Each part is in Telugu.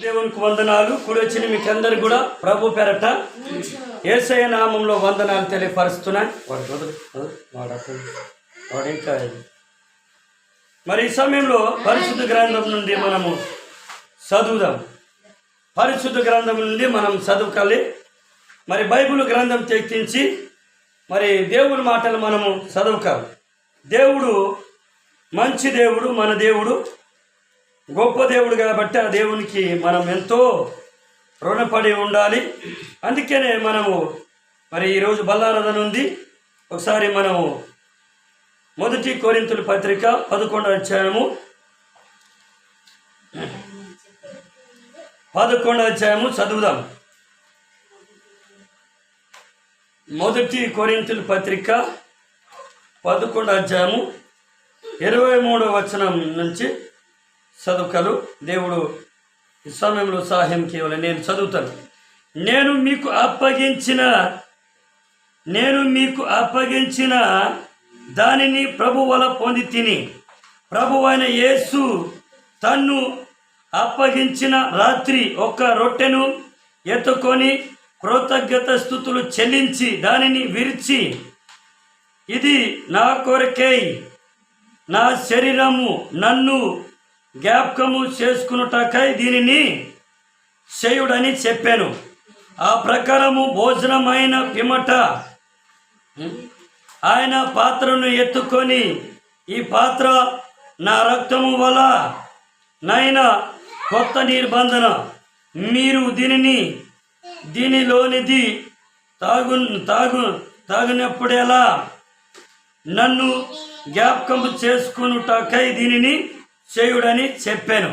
దేవునికి వందనాలు. కూడి వచ్చిన మీకు అందరికి కూడా ప్రభు పేరట యేసయ్య నామంలో వందనాలు తెలియపరుస్తున్నాయి. మరి ఈ సమయంలో పరిశుద్ధ గ్రంథం నుండి మనము చదువుదాం. పరిశుద్ధ గ్రంథం నుండి మనం చదువుకోవాలి. మరి బైబిల్ గ్రంథం తెచ్చించి మరి దేవుని మాటలు మనము చదువుకోవాలి. దేవుడు మంచి దేవుడు, మన దేవుడు గొప్ప దేవుడు కాబట్టి ఆ దేవునికి మనం ఎంతో రుణపడి ఉండాలి. అందుకనే మనము మరి ఈరోజు బల్లారాధన ఉంది. ఒకసారి మనము 1 కొరింథీయుల పత్రిక 11వ అధ్యాయము చదువుదాం. 1 కొరింథీయుల పత్రిక 11వ అధ్యాయము 23వ వచనం నుంచి చదువుకలు. దేవుడు ఈ సమయంలో సహాయం కేవలం నేను చదువుతాను. నేను మీకు అప్పగించిన దానిని ప్రభు వల్ల పొంది తిని, ప్రభువైన యేసు తన్ను అప్పగించిన రాత్రి ఒక రొట్టెను ఎత్తుకొని కృతజ్ఞత స్తుతులు చెల్లించి దానిని విరిచి, ఇది నా కొరకై నా శరీరము, నన్ను జ్ఞాపకము చేసుకున్నటకై దీనిని చేయుడని చెప్పాను. ఆ ప్రకారము భోజనమైన పిమ్మట ఆయన పాత్రను ఎత్తుకొని, ఈ పాత్ర నా రక్తము వల్ల నైనా కొత్త నిబంధన, మీరు దీనిలోనిది తాగినప్పుడెలా నన్ను జ్ఞాపకము చేసుకున్నటకై దీనిని చేయుడని చెప్పాను.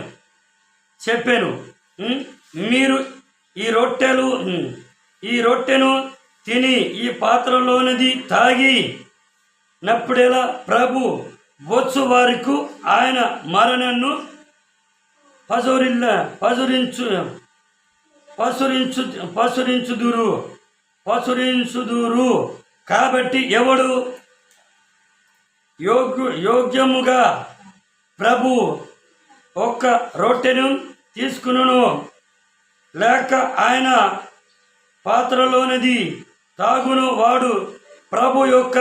మీరు ఈ రొట్టెను తిని ఈ పాత్రలోనిది తాగినప్పుడెలా ప్రభు వచ్చు వారికి ఆయన మరణను పసురించుదురు. కాబట్టి ఎవడు యోగ్యముగా ప్రభు ఒక్క రొట్టెను తీసుకును లేక ఆయన పాత్రలోనిది తాగును, వాడు ప్రభు యొక్క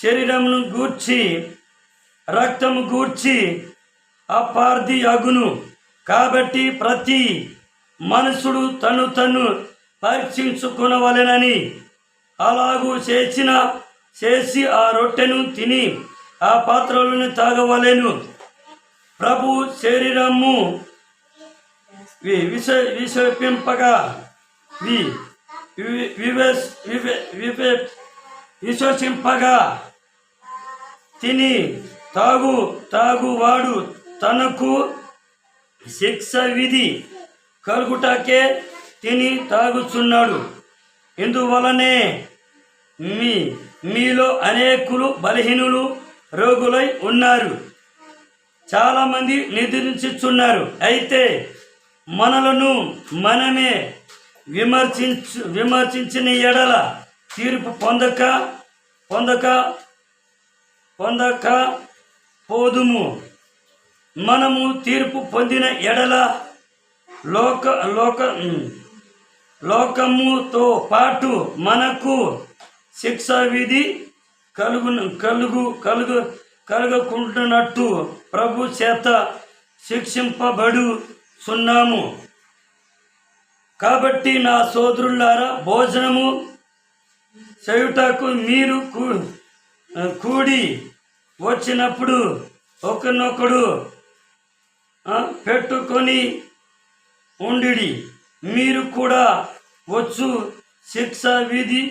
శరీరమును గూర్చి రక్తము గూర్చి అపార్థి అగును. కాబట్టి ప్రతి మనుషుడు తను పరీక్షించుకునవలెనని అలాగూ చేసి ఆ రొట్టెను తిని ఆ పాత్రలను తాగవలెను. ప్రభు శరీరము విశ్వసింపగా తిని తాగువాడు తనకు శిక్ష విధి కలుగుటకే తిని తాగుచున్నాడు. ఇందువలనే మీలో అనేకులు బలహీనులు, రోగులై ఉన్నారు. చాలామంది నిద్రించుచున్నారు. అయితే మనలను మనమే విమర్శించిన ఎడల తీర్పు పొందక పోదుము. మనము తీర్పు పొందిన ఎడల లోకముతో పాటు మనకు శిక్ష విధి కలుగుకుంటున్నట్టు ప్రభు చేత శిక్షింపబడుచున్నాము. కాబట్టి నా సోదరులారా, భోజనము చేయుటకు మీరు కూడి వచ్చినప్పుడు ఒకరినొకడు పెట్టుకొని ఉండిడి. మీరు కూడా వచ్చు శిక్ష విధి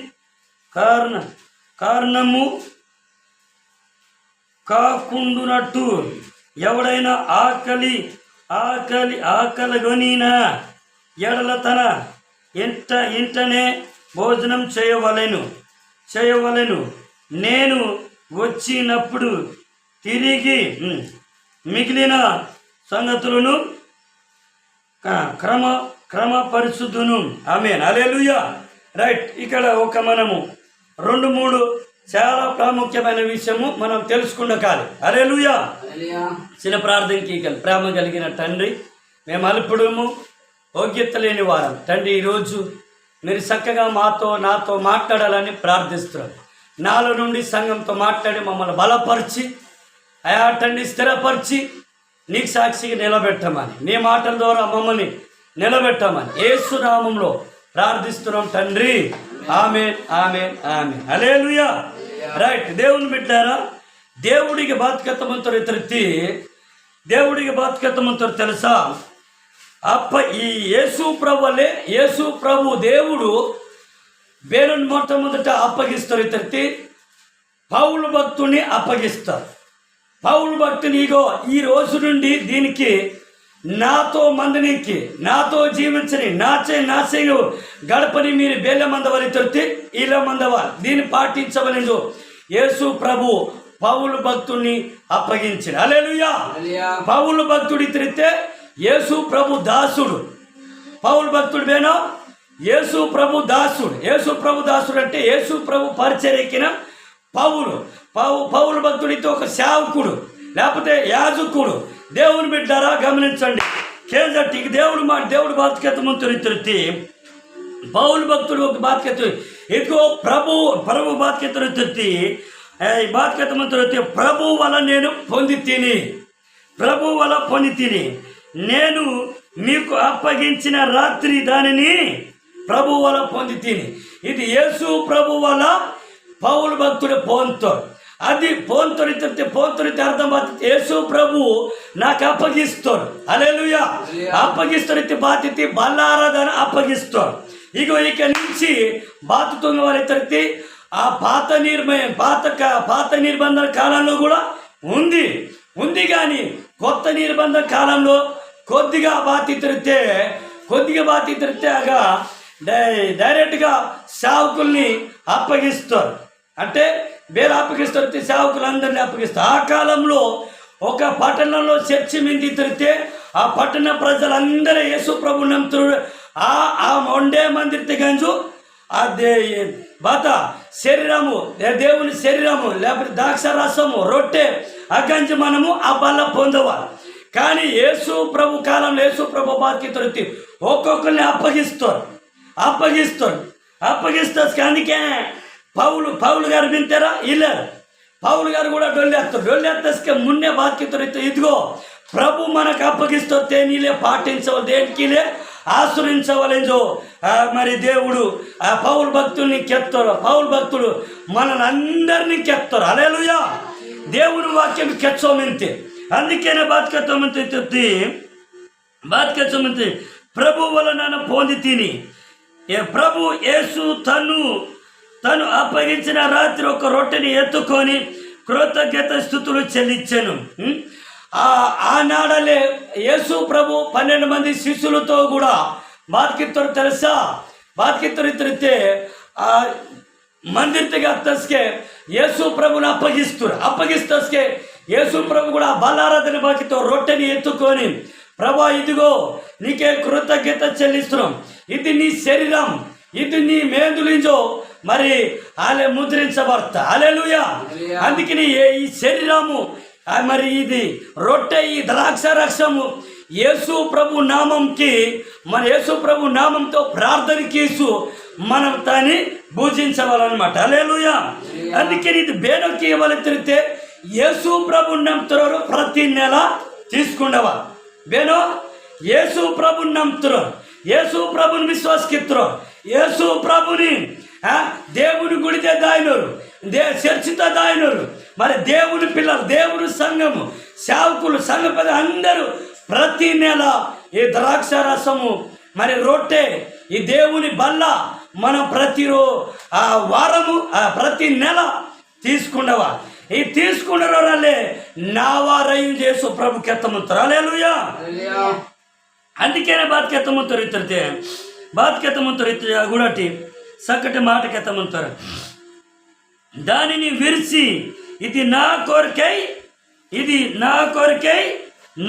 కారణము కాకుండునట్టు ఎవడైనా ఆకలిగొనినా ఎడల తన ఇంటనే భోజనం చేయవలెను. నేను వచ్చినప్పుడు తిరిగి మిగిలిన సంగతులను క్రమపరుచుదును. ఆమేన్, హల్లెలూయా. రైట్, ఇక్కడ మనము 2-3 చాలా ప్రాముఖ్యమైన విషయము మనం తెలుసుకుండాలి. హల్లెలూయా. చిన్న ప్రార్థనకి ప్రేమ కలిగిన తండ్రి, మేము అల్పుడము యోగ్యత లేని వారం. తండ్రి, ఈరోజు మీరు చక్కగా నాతో మాట్లాడాలని ప్రార్థిస్తున్నాను. నాలో నుండి సంఘంతో మాట్లాడి మమ్మల్ని బలపరిచి అయా తండ్రి స్థిరపరిచి నీకు సాక్షిగా నిలబెట్టమని, నీ మాటల ద్వారా మమ్మల్ని నిలబెట్టమని యేసు నామములో ప్రార్థిస్తున్నాం తండ్రి. ఆమేన్, ఆమేన్, ఆమేన్. హల్లెలూయా. రైట్. దేవుని బిడ్డారా, దేవుడికి బాధ్యతమంతరు ఎత్తి దేవుడికి బాధ్యతమంతరు తెలుసా? ఈ యేసు ప్రభులే యేసు ప్రభు దేవుడు వేరుని మొట్టమొదట అప్పగిస్తారు. ఇతరుతి పౌలు భక్తుని అప్పగిస్తారు. పౌలు భక్తుని ఇగో ఈ రోజు నుండి దీనికి నాతో మందనికి నాతో జీవించని నాచే గడపని మీరు బేల మందవాలి తొలితే ఇలా మందవాలి దీన్ని పాటించవలేదు యేసు ప్రభు పౌలు భక్తుడిని అప్పగించిన. హల్లెలూయా. పౌలు భక్తుడి తిరిగితే యేసు ప్రభు దాసుడు. పౌలు భక్తుడు వేనో యేసు ప్రభు దాసుడు. యేసు ప్రభు దాసుడు అంటే యేసు ప్రభు పరిచర్యకిన పౌలు భక్తుడితో ఒక సేవకుడు లేకపోతే యాజకుడు. దేవుని బిడ్డారా గమనించండి. కేజట్టికి దేవుడు బాధ్యత ముందు తిరిగి పౌలు భక్తుడు ఒక బాధ్యత ఇదిగో ప్రభు బాధ్యత తిరిగి బాధ్యత ముందు ప్రభు వల్ల నేను పొంది తిని నేను మీకు అప్పగించిన రాత్రి దానిని ప్రభు వల్ల పొంది తిని. ఇది యేసు ప్రభు వల్ల పౌలు భక్తుడు పోంతోడు. అది పోంతొరితే అర్థం యేసు ప్రభు నాకు అప్పగిస్తాడు. హల్లెలూయా. అప్పగిస్తొరితే బాధ్యత బల్లారాధన అప్పగిస్తాడు. ఇక నుంచి బాతుతున్న వారి ఆ పాత నిర్బంధన కాలంలో కూడా ఉంది కానీ కొత్త నిర్బంధన కాలంలో కొద్దిగా బాధ్యత డైరెక్ట్గా సేవకుల్ని అప్పగిస్తారు. అంటే వేరే అప్పగిస్తారు, సేవకులందరినీ అప్పగిస్తారు. ఆ కాలంలో ఒక పట్టణంలో చర్చి మీద తిరిగితే ఆ పట్టణ ప్రజలందరూ యేసు ప్రభు నమ్ముతారు. ఆ వండే మందిరితే గంజు అదే శరీరము దేవుని శరీరము లేకపోతే ద్రాక్ష రసము రొట్టె ఆ గంజి మనము ఆ బల్ల పొందవాలి. కానీ యేసు ప్రభు కాలంలో యేసు ప్రభు బాధ్యత ఒక్కొక్కరిని అప్పగిస్తారు. అందుకే పౌలు గారు వింటారా ఇల్లారు. పౌలు గారు కూడా డొల్లెత్తేస్తే మున్నే బాధ్యత ఇదిగో ప్రభు మనకు అప్పగిస్తే నీలే పాటించవాలి, దేనికిలే ఆశ్రయించవలేదో. మరి దేవుడు ఆ పౌలు భక్తుల్ని కెత్తారు. పౌలు భక్తుడు మనల్ని అందరినీ కెత్తారు. హల్లెలూయా. దేవుని వాక్యం కెచ్చోమంతే. అందుకనే బాధ్యత ప్రభు వల్ల నన్ను పొంది తిని ప్రభు యేసు తను అప్పగించిన రాత్రి ఒక రొట్టెని ఎత్తుకొని కృతజ్ఞత స్థుతులు చెల్లించాను. ఆనాడలే యేసు ప్రభు 12 మంది శిష్యులతో కూడా బాధ్యతలు తెలుసా? బాధ్యతలు తిరిగితే మందిర్తిగా తస్కే యేసు ప్రభుని అప్పగిస్తే యేసు ప్రభు కూడా బలారాధన బాధ్యతో రొట్టెని ఎత్తుకొని ప్రభా ఇదిగో నీకే కృతజ్ఞత చెల్లిస్తున్నాం, ఇది నీ శరీరం, ఇది నీ మేందులింజో మరి ముద్రించబడతా. హల్లెలూయా. అందుకని ఈ శరీరము మరి ఇది రొట్టె ఈ ద్రాక్ష రసము యేసు ప్రభు నామంకి మన యేసు ప్రభు నామంతో ప్రార్థనకీసు మనం దాన్ని పూజించవాలన్నమాట. హల్లెలూయా. అందుకని ఇది బేనొక్కి ఇవ్వాలి తిరిగితే యేసు ప్రభు నమ్ముతారు. ప్రతి నెల తీసుకుండవా బేనో యేసు ప్రభుని నమ్ముతారు, యేసు ప్రభుని విశ్వాసకిత్తారు, యేసు ప్రభుని దేవుని గుడితే దాయినరు, చర్చితో దాయినరు. మరి దేవుని పిల్లలు, దేవుని సంఘము, సేవకులు, సంఘ పెద్ద అందరూ ప్రతి నెల ఈ ద్రాక్ష రసము మరి రొట్టె ఈ దేవుని బల్ల మనం వారము ప్రతి నెల తీసుకుండవా. ఈ తీసుకున్న వాళ్ళే నా వారయం చేసు ప్రభు కెత్తముతారు. హల్లెలూయా. అందుకనే బాధ్యతముతారు ఇతరితే బాధ్యతముతారు గుడటి చక్కటి మాట కెత్తముతారు. దానిని విరిచి ఇది నా కొరకై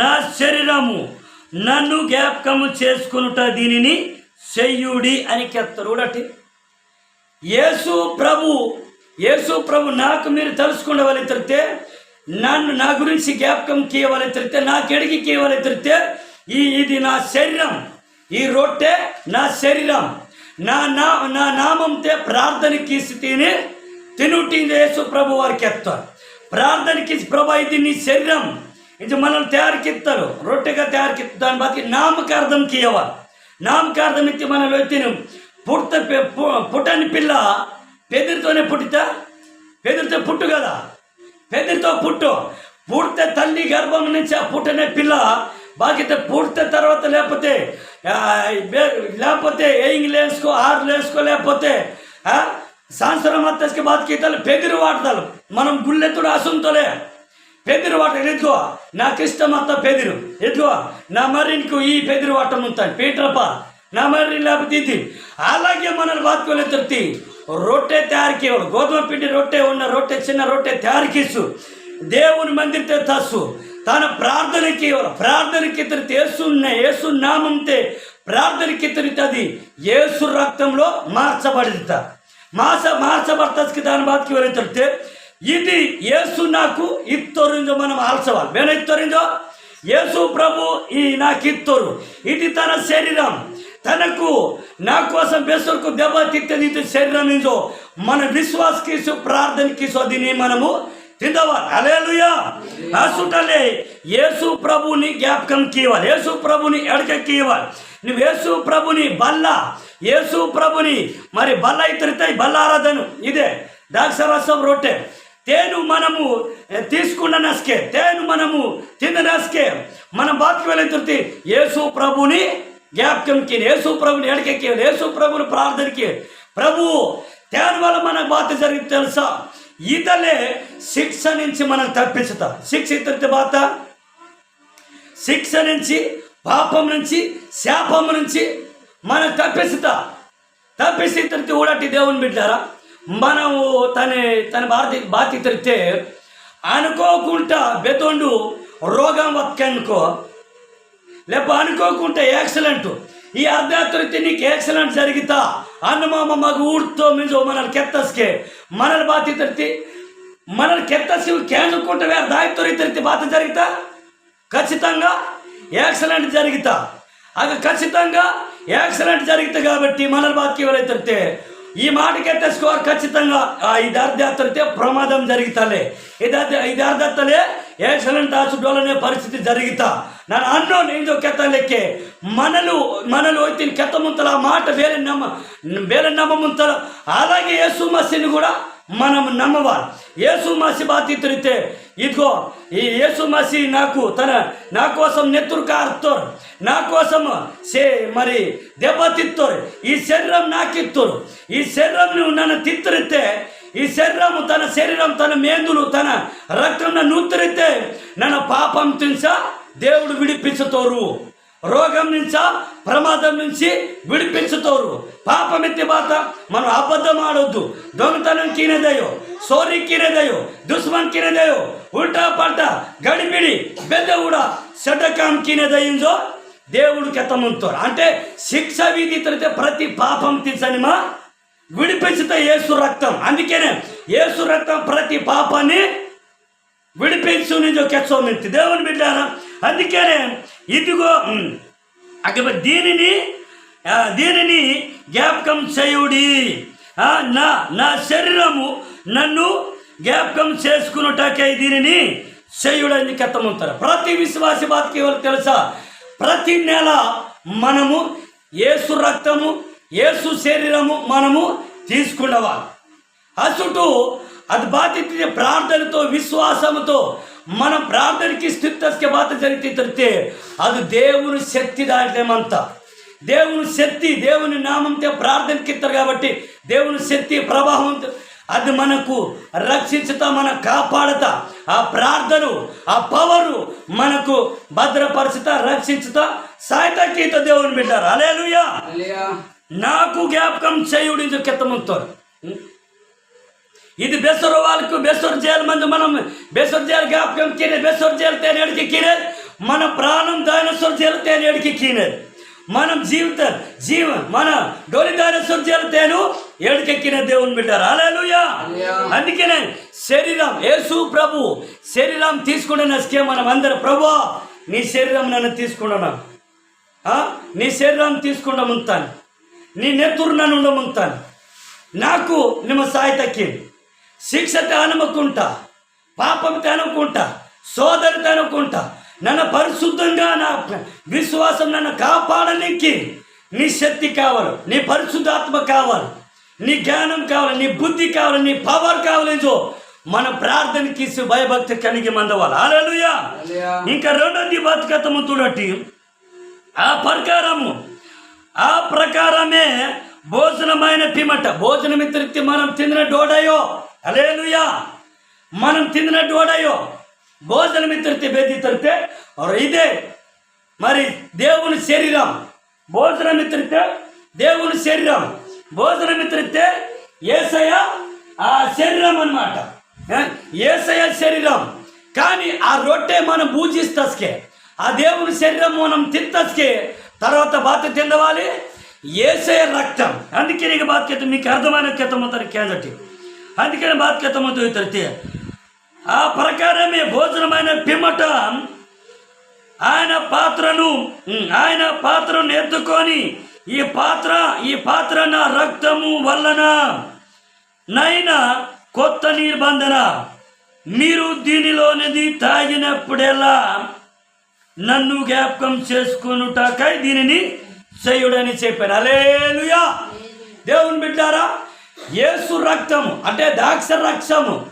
నా శరీరము, నన్ను జ్ఞాపకము చేసుకునుట దీనిని చెయ్యుడి అని కెత్తారు. గుడటి యేసు ప్రభు నాకు మీరు తెలుసుకునేవాళ్ళు తిరిగితే నా గురించి జ్ఞాపకం కీయవాలి తిరిగితే నాకు ఎడిగి కీయవాలి తిరిగితే ఇది నా శరీరం, ఈ రొట్టె నా శరీరం, నా నామంతే ప్రార్థనకి తిని తినుటి యేసు ప్రభు వారికి ఎత్తారు. ప్రార్థనకి ప్రభు ఇది నీ శరీరం, ఇది మనల్ని తయారుకిస్తారు, రొట్టెగా తయారుకిస్తారు. దాన్ని బట్టి నామకార్థంకి ఇవ్వాలి. నామకార్థం ఇచ్చి మనలో తిను. పుట్టని పిల్ల పెదిరితోనే పుట్టితే, పెదిరితో పుట్టు కదా, పెదిరితో పుడితే తల్లి గర్భం నుంచి ఆ పుట్టనే పిల్ల బాకితే పుడితే తర్వాత లేకపోతే ఏయింగ్ లేసుకో, ఆరు లేసుకో, లేకపోతే సంవత్సరం అత్తకి బాతికితాలు పెదిరి వాడతారు. మనం గుళ్ళెత్తుడు అసంతోలే పెదిరి వాటలు ఎదుగో, నాకు ఇష్టం అంతా పెదిరు ఎదుగో, నా మరినికి ఈ పెదిరి వాటం ఉంటాను పీటరప నా మరి లేకపోతే ఇది. అలాగే మనల్ని బాతుకోలేతి రొట్టె తయారీకి గోధుమ పిండి రొట్టె ఉన్న రొట్టె చిన్న రొట్టె తయారీకిసు దేవుని మందిరితే తస్సు తన ప్రార్థనకి తిరిగితే యేసు నామంతే ప్రార్థనకి తిరిగితే అది యేసు రక్తంలో మార్చబడతాకి దాని బాతికి వెళ్ళితే ఇది యేసు నాకు ఇత్తోరిందో మనం ఆల్చవాలి. వేరే ఇత్తోరిందో యేసు ప్రభు ఈ నాకు ఇత్తోరు, ఇది తన శరీరం, తనకు నా కోసం బెసరుకు దెబ్బ తిట్టది శరీరం ఇందో మన విశ్వాసకి ప్రార్థనకి దీన్ని మనము తిందవాలి. హల్లెలూయా. అసుటలే యేసు ప్రభుని జ్ఞాపకంకి ఇవ్వాలి, యేసు ప్రభుని ఎడకకి ఇవ్వాలి. నువ్వు యేసు ప్రభుని యేసు ప్రభుని మరి బల్ల ఇతరుతాయి బల్లారాధను ఇదే ద్రాక్షరసం రొట్టె తేను మనము తీసుకున్న నస్కే, తేను మనము తిన్న నస్కే మనం బాతికి వెళ్ళి యేసు ప్రభుని జ్ఞాపకంకి, యేసు ప్రభుని ఎడకెక్కి, యేసు ప్రభుని ప్రార్థనకి. ప్రభు తేను వల్ల మనకు బాధ జరిగింది తెలుసా? ఇతలే శిక్ష నుంచి మనం తప్పించుతా. శిక్ష ఇతరితే బాత, శిక్ష నుంచి, పాపం నుంచి, శాపం నుంచి మనం తప్పిసి ఇతరితే ఊడటి దేవుని బిడ్డారా. మనము తన బాధ ఇతరితే అనుకోకుండా బెతోండు రోగం వక్కనుకో, లేకపోతే అనుకోకుండా యాక్సిడెంట్ ఈ అర్ధాతురితే నీకు యాక్సిడెంట్ జరుగుతా అన్నమామ మగ ఊడితో మింజో మనల్ని కెత్తస్కే మనల్ని బాధ ఇతరితే మనల్ని కెత్తసి కేనుకుంటే వేరే దాయితో ఇతరితే బాధ జరుగుతా ఖచ్చితంగా యాక్సిడెంట్ జరుగుతా. అది ఖచ్చితంగా యాక్సిడెంట్ జరిగితే కాబట్టి మనల్ని బాధకి ఎవరైతే ఈ మాటకి ఎత్తేసుకోవాలి. ఖచ్చితంగా ఇది అర్ధాతురితే ప్రమాదం జరుగుతాలే, ఇది అర్ధత్తలే యాక్సిడెంట్ ఆచుడోలనే పరిస్థితి జరుగుతా ನಾನು ಅನ್ನೋನು ಇಂದು ಕೆತ್ತಲಿಕ್ಕೆ మనలు వచ్చి కెత్తముంతల ఆ మాట వేరే నమ్మముంతల. అలాగే యేసు మసీని కూడా మనం నమ్మవాలి. యేసు మసీ బాతి తిరిగితే ఇదిగో ఈ యేసు మసీ నా కోసం నెత్తురు కారుతారు, నా కోసం మరి దెబ్బతిత్తారు. ఈ శరీరం నాకిత్తారు, ఈ శరీరం నువ్వు నన్ను తిత్తరితే, ఈ శరీరము తన శరీరం తన మేందులు తన రక్తం నూత్తరితే నన్ను పాపం తింసా దేవుడు విడిపించుతారు, రోగం నుంచా ప్రమాదం నుంచి విడిపించుతారు. పాపం ఎత్తి బాత మనం అబద్ధం ఆడొద్దు, దొంగతనం కినేదయో, సోరీ కినేదయో, దుష్మన్ కినేదయో, ఉల్టా పల్టా గడిబిడి బెద్ద కూడా షటకం కినేదయిందో దేవుడు కెత్తముంటారు. అంటే శిక్ష విధి తిరిగితే ప్రతి పాపం తీసనిమా విడిపించుతా యేసు రక్తం. అందుకనే యేసు రక్తం ప్రతి పాపాన్ని విడిపించు నిజో కెచ్చోమించి దేవుని బిడ్డారా. అందుకనే ఇదిగో దీనిని జ్ఞాపకం చేయుడి, నా శరీరము నన్ను జ్ఞాపకం చేసుకున్నటాకే దీనిని చేయుడని కెత్తముంటారు. ప్రతి విశ్వాసి బాతికి ఎవరికి తెలుసా? ప్రతి నెల మనము యేసు రక్తము యేసు శరీరము మనము తీసుకున్నవాలి. అసుటు అది బాధ్యత ప్రార్థనతో విశ్వాసంతో మనం ప్రార్థనకి స్థితికి బాధ జరిగితే అది దేవుని శక్తి దాంట్లేమంతా దేవుని శక్తి దేవుని నామంతో ప్రార్థనకి ఇస్తారు కాబట్టి దేవుని శక్తి ప్రభావం అది మనకు రక్షించుతా, మన కాపాడుతా. ఆ ప్రార్థన ఆ పవరు మనకు భద్రపరుచుతా, రక్షించుతా, సాయతకీత దేవుని బిడ్డారు. హల్లెలూయా. నాకు జ్ఞాపకం చేయుడి కెత్తమంతారు. ఇది బెసరు వాళ్ళకు బెసరు జైలు మంది మనం బెసరు జైలు జ్ఞాపకం కీనే బెసరు జైలు తేనేడికి కీనేది మన ప్రాణం డైనోసార్ జైలు తేనేడికి కీనేది మనం మన డోలి డైనోసార్ జైలు తేను ఏడికెక్కిన దేవుని బిడ్డారు. హల్లెలూయా. అందుకనే శరీరం యేసు ప్రభు శరీరం తీసుకునే స్కే మనం అందరం ప్రభు నీ శరీరం నన్ను తీసుకున్నాను నీ శరీరాన్ని తీసుకుండా ముంతాను, నీ నెత్తురు నన్ను ఉండముంతాను. నాకు ನಿಮ್ಮ సాయితకి శిక్ష తేనముకుంటా, పాపం తేనముకుంటా, సోదరి తేనముకుంటా, నన్ను పరిశుద్ధంగా నా విశ్వాసం నన్ను కాపాడనికి నీ శక్తి కావాలి, నీ పరిశుద్ధాత్మ కావాలి, నీ జ్ఞానం కావాలి, నీ బుద్ధి కావాలి, నీ పవర్ కావాలి. మన ప్రార్థనకి భయభక్తి కలిగి మందవాలి. హల్లెలూయా. ఇంకా రెండోది బతుకతము చూడటి ఆ ప్రకారమే భోజనమైన పిమట, భోజనమిత్తి మనం తిన్న డోడయో. హల్లెలూయా. మనం తిన్న డోడయో భోజనమిత్తి బేది తరితే ఇదే మరి దేవుని శరీరం. భోజనమిత్రితే దేవుని శరీరం, భోజనమిత్రితే యేసయ్య ఆ శరీరం అన్నమాట, యేసయ్య శరీరం. కానీ ఆ రొట్టె మనం పూజిస్తస్కే, ఆ దేవుని శరీరం మనం తింతస్కే, తర్వాత బాత తిందవాలి యేసయ్య రక్తం. అందుకే నీకు బాధ్యత మీకు అర్థమైన కెత్తమవుతారు కేందటి, అందుకని బాధ్యతమవుతుంది తరితే ఆ ప్రకారమే భోజనమైన పిమ్మట ఆయన పాత్రను ఎత్తుకొని ఈ పాత్ర నా రక్తము వలన నైనా కొత్త నిబంధన, మీరు దీనిలోనిది తాగినప్పుడెల్లా నన్ను జ్ఞాపకం చేసుకొనుటకై దీనిని చేయుడని చెప్పాను. హల్లెలూయా. దేవుని బిడ్డారా, యేసు రక్తము అంటే ద్రాక్ష రక్తము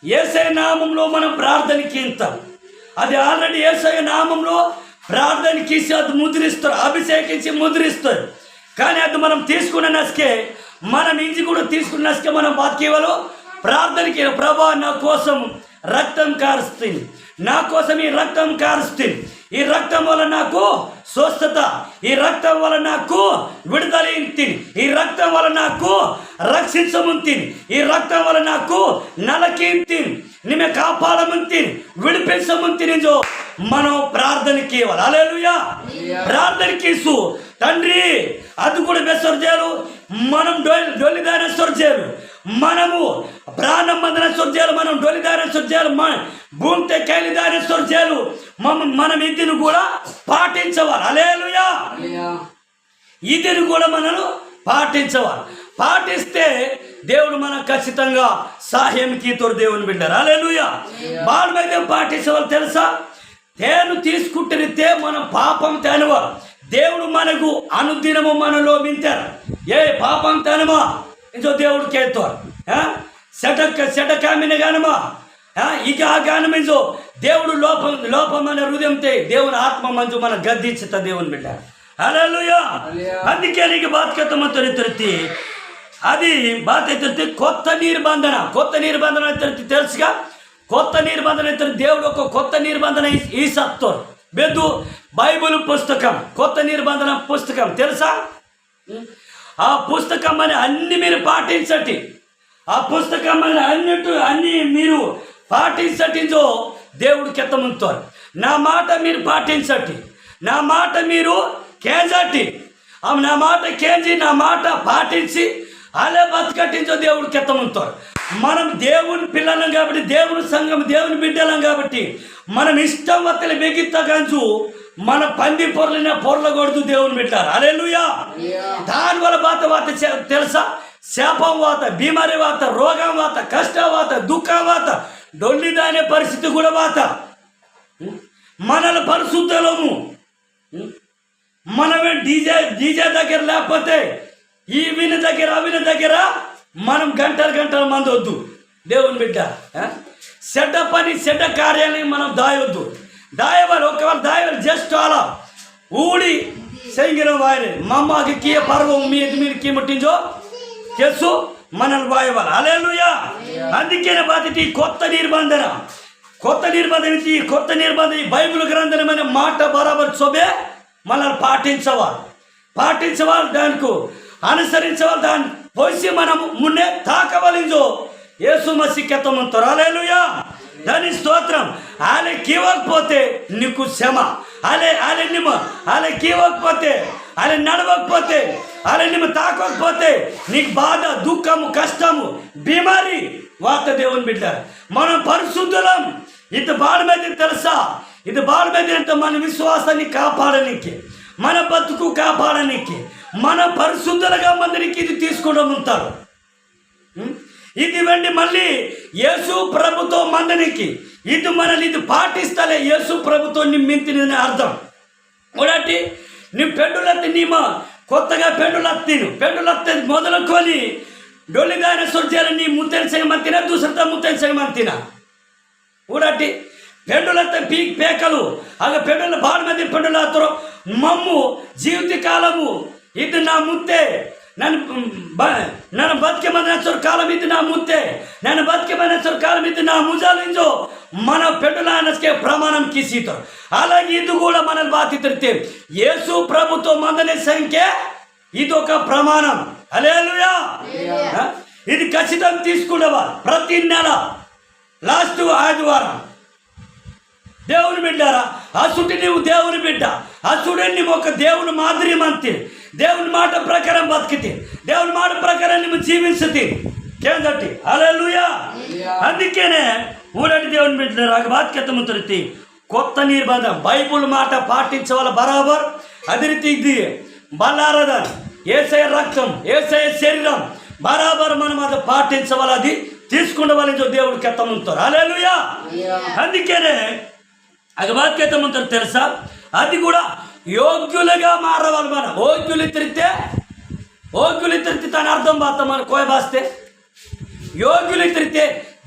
యేసయ్య నామంలో మనం ప్రార్థనకి ఇంతాం. అది ఆల్రెడీ యేసయ్య నామంలో ప్రార్థనకి అది ముద్రిస్తారు, అభిషేకించి ముద్రిస్తారు. కానీ అది మనం తీసుకున్న నసుకే, మనం ఇంచి కూడా తీసుకున్న నసుకే మనం బతికేవాళ్ళు ప్రార్థనకి ప్రభా నా కోసం రక్తం కారుస్తుంది, నా కోసం ఈ రక్తం కారుస్తుంది, ఈ రక్తం వల్ల నాకు స్వస్థత, ఈ రక్తం వల్ల నాకు విడుదల ఇంతిని, ఈ రక్తం వల్ల నాకు రక్షించముంతిని, ఈ రక్తం వల్ల నాకు నలకింతిని, నిన్ను కాపాడముంతిని, విడిపించముంతిని. మనం ప్రార్థనకి ఇవ్వాలి. హల్లెలూయా. ప్రార్థనకి ఇసు తండ్రి అది కూడా బెసర్జేలు, మనం డొల్లిదార సొర్జేలు, మనము ప్రాణం మందిన సొర్జేలు, మనం డొల్లిదార సొర్జేలు, భూమితే కైలిదార సొర్జేలు, మనం ఇదిని కూడా పాటించవాలి. హల్లెలూయా. ఇదిని కూడా మనను పాటించవాలి. పాటిస్తే దేవుడు మనకు ఖచ్చితంగా సహాయంకి తోడు దేవుని బిడ్డారు. హల్లెలూయా. వాళ్ళ మీద పాటించవాలి తెలుసా, తేను తీసుకుంటే మనం పాపం తేనువా, దేవుడు మనకు అనుదినము మనలో వింటారు. ఏ పాపం తేనమా ఇంకో దేవుడు కేతారు, సెటకామిన గానమా ఇక ఆ గానం ఇంజో దేవుడు లోపమైన హృదయంతే దేవుని ఆత్మ మంజు మన గద్దించుతా దేవుని బిడ్డ. హల్లెలూయా. అందుకే నీకు బాధ్యతమ తొలితరితి అది బాధ్యత కొత్త నిబంధన తెలుసుగా. కొత్త నిబంధన దేవుడు ఒక కొత్త నిబంధన ఈ సత్తో బెద్దు బైబిల్ పుస్తకం, కొత్త నిబంధన పుస్తకం తెలుసా. ఆ పుస్తకం అని అన్ని మీరు పాటించటి, ఆ పుస్తకం అని అన్ని మీరు పాటించటించో దేవుడు కెత్తముంటారు. నా మాట మీరు పాటించటి, నా మాట మీరు కేంజటి, నా మాట కేంజి నా మాట పాటించి అలా బతకట్టించో దేవుడు కెత్తముంటారు. మనం దేవుని పిల్లలం కాబట్టి, దేవుని సంఘం దేవుని బిడ్డలం కాబట్టి మనం ఇష్టం వత్తలు బెగిత్తగంచు మన పంది పొరలగొడుతూ దేవుని బిడ్డారు. హల్లెలూయా. దానివల్ల వాత తెలుసా, శాపం వాత, బీమారి వాత, రోగం వాత, కష్టం వాత, దుఃఖం వాత, డొల్లిదానే పరిస్థితి కూడా వాత. మనల్ని పరిశుద్ధలము మనమే డీజే దగ్గర లేకపోతే ఈ విని దగ్గర అవిన దగ్గర మనం గంటల మంది వద్దు దేవుని బిడ్డ. చెడ్డ పని చెడ్డ కార్యాలని మనం దాయొద్దు. దాయవాలి ఒకవేళ దాయవాలి జస్ట్ అలా ఊడి సెంగిరం వాయలే మమ్మకి కీయ పర్వం మీరు కీ ముట్టించో కేసు మనల్ని వాయవాలి. హల్లెలూయా. అందుకనే బాధ్యత కొత్త నిబంధన ఈ కొత్త నిబంధన ఈ బైబిల్ గ్రంథమైన మాట బరాబర్ చొబే మనల్ని పాటించవాలి, దానికి అనుసరించవాలి, దాన్ని పోసి మనం మున్నే తాకవలించో యేసు మసీకెత్తమంటారు. హల్లెలూయా. దాని స్తోత్రం. ఆలే కీవకపోతే నీకు శ్రమ, ఆలే కీవకపోతే ఆలే నడవకపోతే ఆలే నిమ్మ తాకకపోతే నీకు బాధ, దుఃఖము, కష్టము, బీమారి వాత దేవుని బిడ్డ. మనం పరిశుద్ధులం. ఇది బాడ మీద తెలుసా, ఇది బాడ మీద మన విశ్వాసాన్ని కాపాడడానికి మన బతుకు కాపాడడానికి, మన పరిశుద్ధులుగా మందిరికి ఇది తీసుకుంటూ ఉంటారు. ఇది వెండి మళ్ళీ యేసు ప్రభుతో మందనికి ఇది మనల్ని ఇది పాటిస్తలే యేసు ప్రభుతో నిమ్మింతిని అర్థం. ఒకటి నీ పెండులత్తి నీమ కొత్తగా పెండులత్తి మొదలుకొని డొల్లిగానే సొచ్చారు నీ ముత్తెని సగమంతినా దూసరితో ముత్తెని సగమంతినా ఒకటి పెండులత్త పీక్ పేకలు ఆగ పెండుల బాడి మీద పెండులత్తరు మమ్ము జీవిత కాలము ఇది నా ముత్తే, నన్ను బతికేమన్న కాలం ఇది నా ముత్తే, నన్ను బతికేమన్న కాలం ఇది నా ముజాలింజో మన పెండులానస్కే ప్రమాణం కీసీతారు. అలాగే ఇది కూడా మనల్ని బాధితే యేసు ప్రభుతో మందనే సంఖ్య ఇది ఒక ప్రమాణం. హల్లెలూయా. ఇది ఖచ్చితంగా తీసుకునేవా ప్రతి నెల లాస్ట్ ఆదివారం. దేవుని బిడ్డారా, అసుడి నీవు దేవుని బిడ్డ, అసుడే నీవు ఒక దేవుని మాదిరి మంతి, దేవుని మాట ప్రకారం బతికితే, దేవుని మాట ప్రకారం నువ్వు జీవించతి కేందటి. హల్లెలూయా. అందుకేనే ఊరటి దేవుని బిడ్డ వాక్యతము తొలితి కొత్త నిర్బంధం బైబుల్ మాట పాటించవాల బరాబర్. అదే రీతి ఇది బల్లారద ఏసయ రక్తం ఏసయ శరీరం బరాబర్ మనం అది పాటించవాలి, అది తీసుకునే వాళ్ళని దేవుడికి ఎత్తమంటారు. హల్లెలూయా. అందుకేనే అది వాక్యతమంటారు తెలుసా, అది కూడా యోగ్యులుగా మారవాలి. మనం ఓగ్యులు తిరితే తన అర్థం బాత మన కోయ బాస్తే యోగ్యులు తిరితే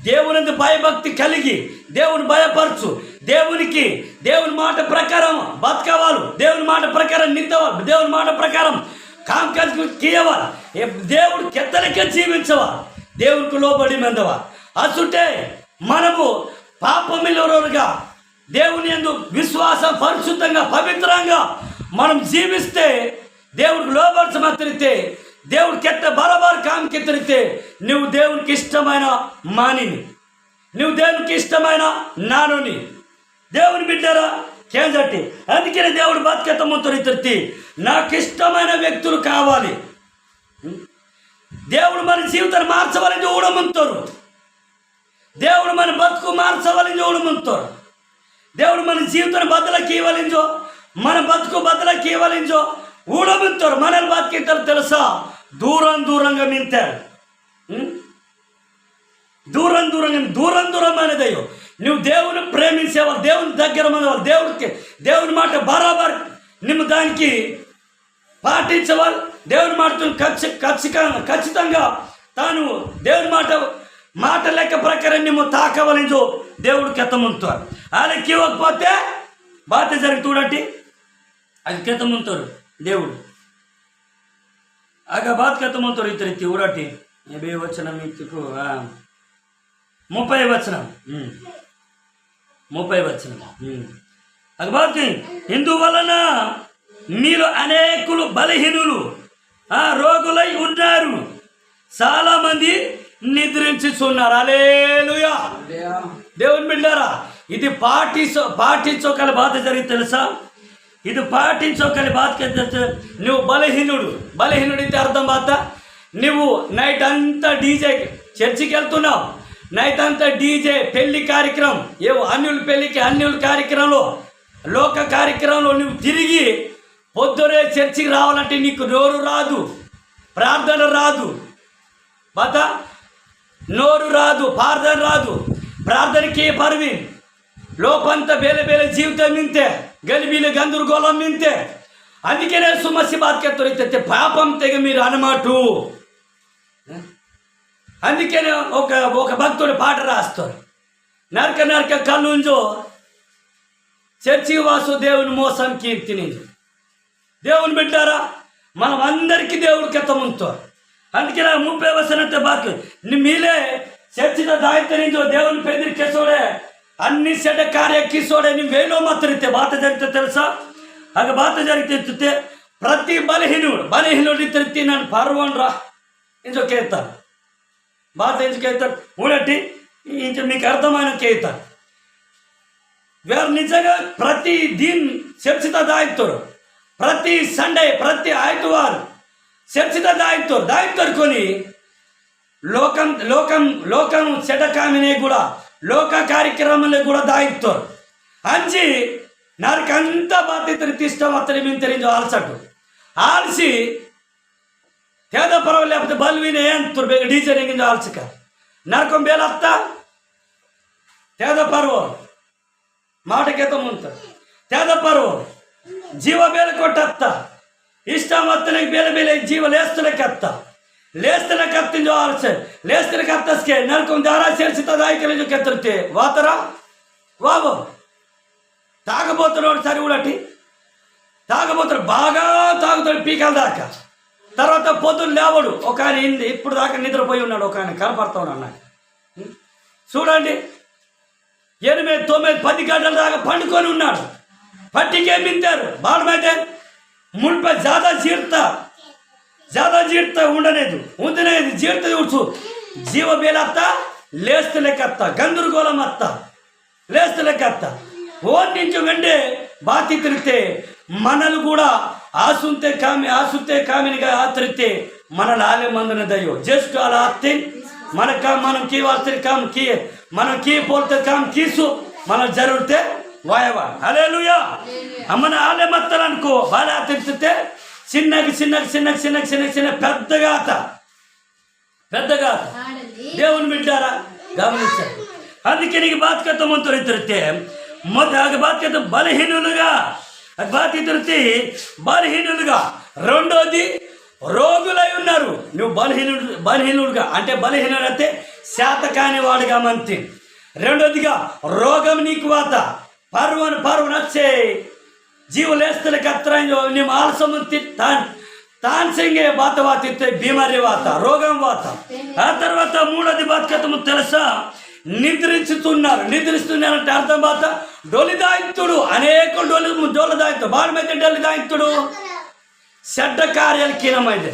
దేవుని భయభక్తి కలిగి దేవుని భయపరచు, దేవుని మాట ప్రకారం బతకవాలి, దేవుని మాట ప్రకారం నింతవాలి, దేవుని మాట ప్రకారం కాంకాజ్ కీయవాలి, దేవుడు కెత్తలకే జీవించవా, దేవునికి లోబడి మెందవా. అసుంటే మనము పాపమిలోరుగా దేవుని యందు విశ్వాసం పరిశుద్ధంగా పవిత్రంగా మనం జీవిస్తే దేవుడికి లోబడచమతిరితే దేవుడికి కెత్త బరాబర్ కాంకి తిరిగితే నువ్వు దేవునికి ఇష్టమైన మానిని, నువ్వు దేవునికి ఇష్టమైన నానుని. దేవుని బిడ్డరా కేంజట్టి. అందుకనే దేవుడు బతికెత్తముతో తిరిగి నాకు ఇష్టమైన వ్యక్తులు కావాలి. దేవుడు మన జీవితాన్ని మార్చవాలని చూడమంటారు, దేవుడు మన బతుకు మార్చవాలని చూడమంటారు, దేవుడు మన జీవితాన్ని బద్దలకి ఇవ్వలించో, మన బతుకు బద్దలకి ఇవ్వలించో ఊడమింతారు. మనల్ని బతికింటారు తెలుసా, దూరంగా మింతారు, దూరం అనేదయ్యో. నువ్వు దేవుని ప్రేమించేవాళ్ళు, దేవుని దగ్గర మనవాళ్ళు, దేవుని మాట బరాబర్ నువ్వు దానికి పాటించేవాళ్ళు, దేవుని మాటతో ఖచ్చితంగా తాను దేవుని మాట లెక్క ప్రకారం నువ్వు తాకవలించో దేవుడికి ఎత్తముంటారు. ఆయనకి ఇవ్వకపోతే బాధ్యత జరిగి చూడండి, అది కెత్తముంటారు దేవుడు. ఆగ బాధ్యతముంటారు ఇతరు ఊరటి 50 వచనం మీకు 30 వచనం అది బాధ్య. ఇందువలన మీలో అనేకులు బలహీనులు రోగులై ఉన్నారు, చాలా మంది నిద్రించుచున్నారు. హల్లెలూయా. దేవుని బిడ్డారా, ఇది పాటించోకలి బాధ జరిగి తెలుసా, ఇది పాటించోకలి బాధ. నువ్వు బలహీనుడితే అర్థం బాధ. నువ్వు నైట్ అంతా డీజే చర్చికి వెళ్తున్నావు, నైట్ అంతా డీజే పెళ్లి కార్యక్రమం, అన్యుల పెళ్లికి అన్యుల కార్యక్రమంలో లోక కార్యక్రమంలో నువ్వు తిరిగి పొద్దునే చర్చికి రావాలంటే నీకు నోరు రాదు, ప్రార్థన రాదు, బాత నోరు రాదు, ప్రార్థన రాదు. ప్రార్థనకి పర్వి లోపంతా బేల జీవితం మింతే, గలిబీల గందరగోళం మింతే. అందుకనే సుమసి బాధ్యత పాపం తెగ మీరు అనమాటు. అందుకనే ఒక భక్తుడు పాట రాస్తారు, నరక కళ్ళుంజో చర్చి వాసు దేవుని మోసం కీర్తిని. దేవుని బిడ్డారా, మనం అందరికీ దేవుడికి ఎత్తముంటారు. అందుకనే 30 వచనంతో బాధ్యత మీలే చర్చిದ ದಾಯ್ತನಿಂದ దేవుని పెదిరికేసోడే అన్ని చెడ్డ కార్ಯ ಕಿಸೋಡೆ ನೀವು ವೇಲೋ ಮಾತರಿತೆ ಬಾತ ಜರಿತೆ తెలుసా. ಆಗ ಬಾತ ಜರಿತೆ ಪ್ರತಿ ಬಲಹೀನುడు ತಿರುತ್ತಿ ನಾನು ಪಾರ್ವನ್ರಾ ఇంజో కేతారు బాత ఇంజు కేతారు ఊడట్టి ఇంజ మీకు అర్థమైన కేతారు. వేరు నిజంగా ప్రతి దీన్ చర్చిత దాయితారు, ప్రతి సండే ప్రతి ఆదివారం చర్చిత దాయితారు కొని లోకం చెడ్డ కామినే కూడా లోక కార్ಯಕ್ರಮದಲ್ಲಿ ಕೂಡ ದಾಯಿತ್ತೋರು ಅಂಜಿ ನರಕಂತ ಬಾಧ್ಯತೆ ಇಷ್ಟ ಮತ್ತೆ ಮಿಂತರಿಂಜು ಆಲ್ಸಟ್ಟು ಆಲಿಸಿ ತೇದ ಪರವ లేకపోతే బల్వినే అంతురు బేగ డీజే రింగింజు ఆల్సిక నరకం బేలత్త తేద పర్వ మాటకేత ముంత తేద పర్వ ಜೀವ ಬೇಲೆ ಕೊಟ್ಟತ್ತ ಇಷ್ಟ ಮತ್ತೆ ಬೇಲೆ ಬೇಲೆ ಜೀವ ಲೇಸ್ತನ ಕತ್ತಿಂಜು ಆಲ್ಸೆ ಲೇಸ್ತನ ಕತ್ತಸ್ಕೆ ನರಕಂ ದಾರಾ ಸೇರಿಸಿದ ಆಯ್ಕೆ ಕೆತ್ತಿರ್ತೆ ವಾತರ వాబో తాగబోతున్నాడు సరి కూడా తాగబోతాడు బాగా తాగుతాడు పీకల దాకా తర్వాత పొద్దున్న లేవడు ఒక ఆయన ఇప్పుడు దాకా నిద్రపోయి ఉన్నాడు ఒక ఆయన కనపడతా ఉన్నాడు నాకు చూడండి 8, 9, 10 గంటల దాకా పండుకొని ఉన్నాడు పట్టికే మింతారు బాడమైతే ముల్ప జాదా జీర్త ఉండనేది ఉందనేది జీర్త చూడు జీవ బేలత్త లేస్తు లెక్కత్త గందరగోళం అత్త లేస్తు లెక్కత్త ఓన్ నుంచి వెండే బాతి తిరిగితే మనలు కూడా ఆసుంతే కామినిగా ఆతరితే మనల్ని ఆలే మందున దయ్యో జస్ట్ అలా ఆత్తే మనం కీ వాస్తే కామ్ కీ మనం కీ పోల్తే కామ్ కీసు మన జరుగుతే వాయవా హల్లెలూయా అమ్మన ఆలే మత్తలనుకో బాగా ఆతరిస్తే చిన్న పెద్దగా దేవుని బిడ్డారా గమనించారు అందుకే నీకు బాధ్యత ముందు తిరిగితే మొదటి బాధ్యత బలహీనులుగా రెండోది రోగులై ఉన్నారు నువ్వు బలహీనుడుగా అంటే బలహీనుడు అంటే శాతకాని వాడుగా మంతి రెండోదిగా రోగం నీకు వాత పర్వను వచ్చే జీవులేస్తుల కత్తరంజో ನಿಮ್ಮ ఆలసముంతి తాన్ సింగే వాత వాతితే బీమారి వాత రోగం వాత ఆ తర్వాత మూడోది బాధ్యతము తెలుసా నిద్రిస్తున్నారంటే అర్థం వాత డొలిదాయితుడు అనేక డొలిదాయితుడు బాడమైతే డొలిదాయితుడు చెడ్డ కార్యాలు కీనమైంది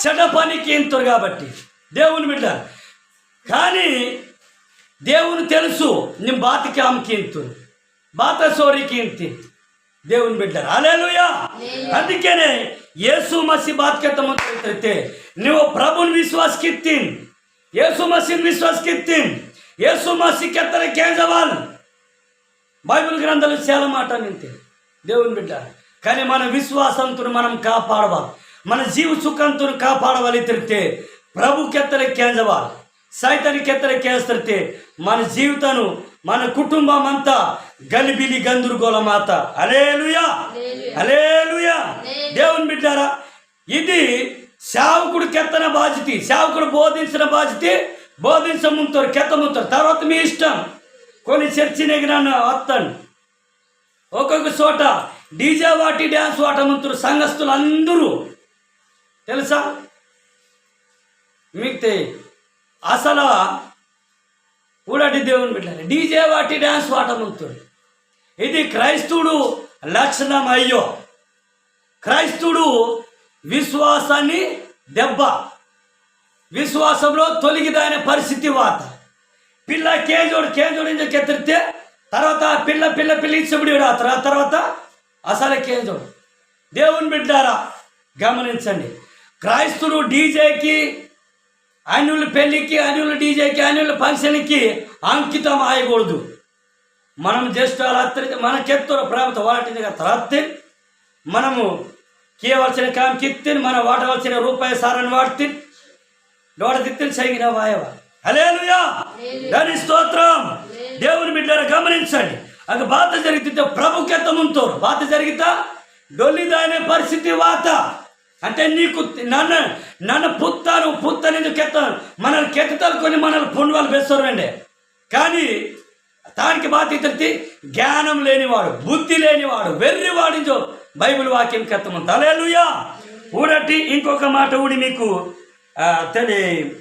చెడ్డ పని కీంతుడు కాబట్టి దేవుని బిడ్డ కానీ దేవుని తెలుసు నీ బాతికి ఆమె కీంతుడు బాత సోరి కీంతి దేవుని బిడ్డారు హల్లెలూయా అందుకనే యేసు మసీహ్ बात करते मत ನೀವು ಪ್ರಭುನ ವಿಶ್ವಾಸ ಕಿತ್ತೀನ್ ಯೇಸು ಮಸೀಹ್ ವಿಶ್ವಾಸ ಕಿತ್ತೀನ್ యేసు మసీహ్ కెత్తరే కేజవాల్ బైబిల్ గ్రంథాలు చాలా మాట నింతే దేవుని బిడ్డ కానీ మన విశ్వాసంతో మనం కాపాడవాలి మన జీవ సుఖంతో కాపాడవాలి తిరిగితే ప్రభు కెత్తరే కేజవాల్ సైతాని కెత్తరే కేస్తరితే మన జీవితాన్ని మన కుటుంబం అంతా గలిబిలి గందరగోళమాత హల్లెలూయా హల్లెలూయా దేవుని బిడ్డారా ఇది సేవకుడు కెత్తన బాధ్యత సేవకుడు బోధించిన బాధ్యత బోధించముంటారు కెత్తముంటారు తర్వాత మీ ఇష్టం కొన్ని చర్చినకి నన్ను వస్తాను ఒక్కొక్క చోట డీజే వాటి డ్యాన్స్ వాటముంటారు సంఘస్థులు అందరూ తెలుసా మీకు అసలు ఊడటి దేవుని బిడ్డారు డీజే వాటి డ్యాన్స్ వాటముంటారు ఇది క్రైస్తవుడు లక్షణం అయ్యో క్రైస్తవుడు విశ్వాసాన్ని దెబ్బ విశ్వాసంలో తొలగిదాని పరిస్థితి వాత పిల్ల కేజోడు కెత్తిరితే తర్వాత పిల్ల ఇచ్చబడి తర్వాత అసలు కేజోడు దేవుని బిడ్డారా గమనించండి క్రైస్తవుడు డీజేకి యాన్యువల్ పెళ్ళికి యాన్యువల్ డీజేకి యాన్యువల్ ఫంక్షన్కి అంకితం ఆయకూడదు మనం జస్ట్ అలా మనకెత్తున ప్రేమతో వాటిని తర్వాత మనము కీయవలసిన కామ్ కిత్తిని మనం వాడవలసిన రూపాయి సారని వాడితే డోడదిత్తిని సైగిన వాయవ హల్లెలూయా దాని స్తోత్రం దేవుని బిడ్డలు గమనించండి అది బాధ జరిగితే ప్రభుకెత్తముంటారు బాధ జరిగితే డొల్లిదానే పరిస్థితి వాత అంటే నీకు నన్ను పుత్తని కెత్తాను మనల్ని కెత్తలుకొని మనల్ని పొండువాళ్ళు బెస్తరండి కానీ దానికి బాధ్యత జ్ఞానం లేనివాడు బుద్ధి లేనివాడు వెర్రివాడిజో బైబిల్ వాక్యం కెత్తమంత హల్లెలూయా ఊడటి ఇంకొక మాట ఊడి మీకు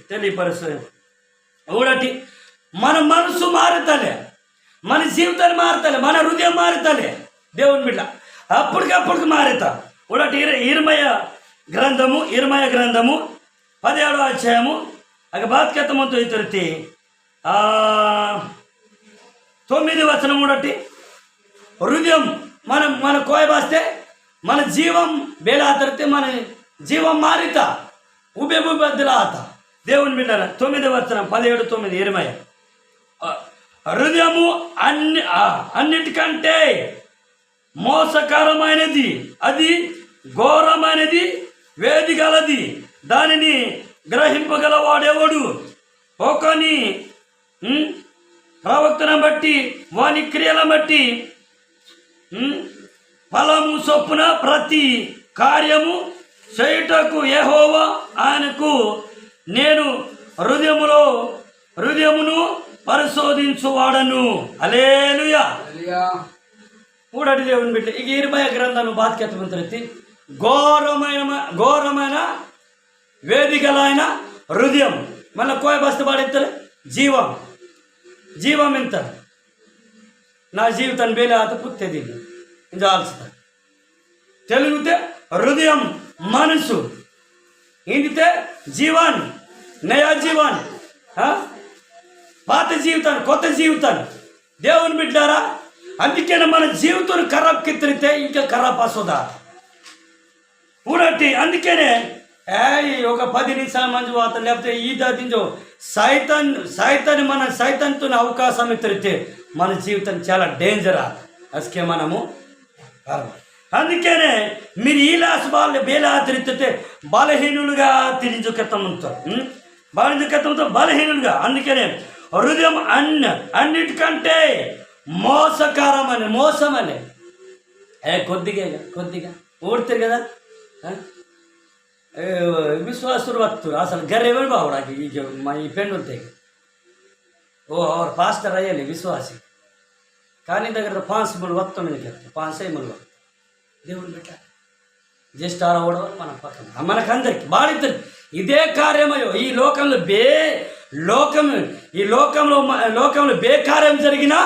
తెలియపరుస్తుంది ఊడటి మన మనసు మారుతలే మన జీవితాన్ని మారుతలే మన హృదయం మారుతలే దేవుని బిడ్డ అప్పటికప్పటికి మారుతా ఊడటి ఇర్మయ గ్రంథము 17వ అధ్యాయము అక బాత్కెత్తమంతో ఇతరుతి 9వ వచనం ఊడటి హృదయం మన కోయబాస్తే మన జీవం బేలాతరితే మన జీవం మారితా ఉబే బద్దలాత దేవుని బిడ్డ 9వ వచనం 17, 9 ఇర్మయ హృదయము అన్నిటికంటే మోసకరమైనది, అది ఘోరమైనది, వేది గలది. దానిని గ్రహింపగలవాడెవడు? ఒకని ప్రవక్తను బట్టి వాని క్రియలను బట్టి ఫలము చొప్పున ప్రతి కార్యము చేయుటకు యెహోవా ఆయనకు నేను హృదయమును పరిశోధించువాడను. హల్లెలూయా. కూడటి దేవుని బిడ్డ ఈ ఇర్మయా గ్రంథాన్ని బాధ్యత ఘోరమైన వేదికల ఆయన హృదయం. మళ్ళీ కోయ బస్త పాడెత్తలే జీవం ఎంత నా జీవితాన్ని ಬೇಲೆ ಆತ ಪುತ್ತೆದಿಲ್ಲ ಜಾಲ್ಸ್ತ తెలుగుతే హృదయం, మనసు, ఏంటితే జీవన్, నయా జీవన్, పాత జీవితాన్ని, కొత్త జీవితాన్ని. దేవుని బిడ్డారా, అందుకే మన జీవితం ఖరాబ్ కిత్తరితే ఇంకా ఖరాబ్ అసోదా పూరట్టి. అందుకనే ఒక 10 నిమిషాల మంచి వాత లేకపోతే ఈ దాటించో సైతాన్తో అవకాశం ఇత్తరితే మన జీవితం చాలా డేంజర్. అసకే మనము అందుకనే మీరు ఈ లాస్ బాల్ బేలా తిరిగితే బలహీనులుగా తిరించుకెత్తంతో బలహీనులుగా. అందుకనే హృదయం అన్నిటికంటే మోసకరమని, మోసమని కొద్దిగా ఓడితారు కదా విశ్వాసులు వస్తున్నారు. అసలు గర్రెవరు బావుడాకి ఈ పెండు ఉంటాయి. और पास्टर अయ్యాలి విశ్వాసి కానీ దగ్గర 5 ముళ్ళు వస్తాం మీకు 5 ముళ్ళు దేవుని బిడ్డ జస్ట్ ఆడవడం మన పక్కన మనకందరికి బాడిద్దరు ఇదే కార్యమయ్యో. ఈ లోకంలో బేకార్యం జరిగినా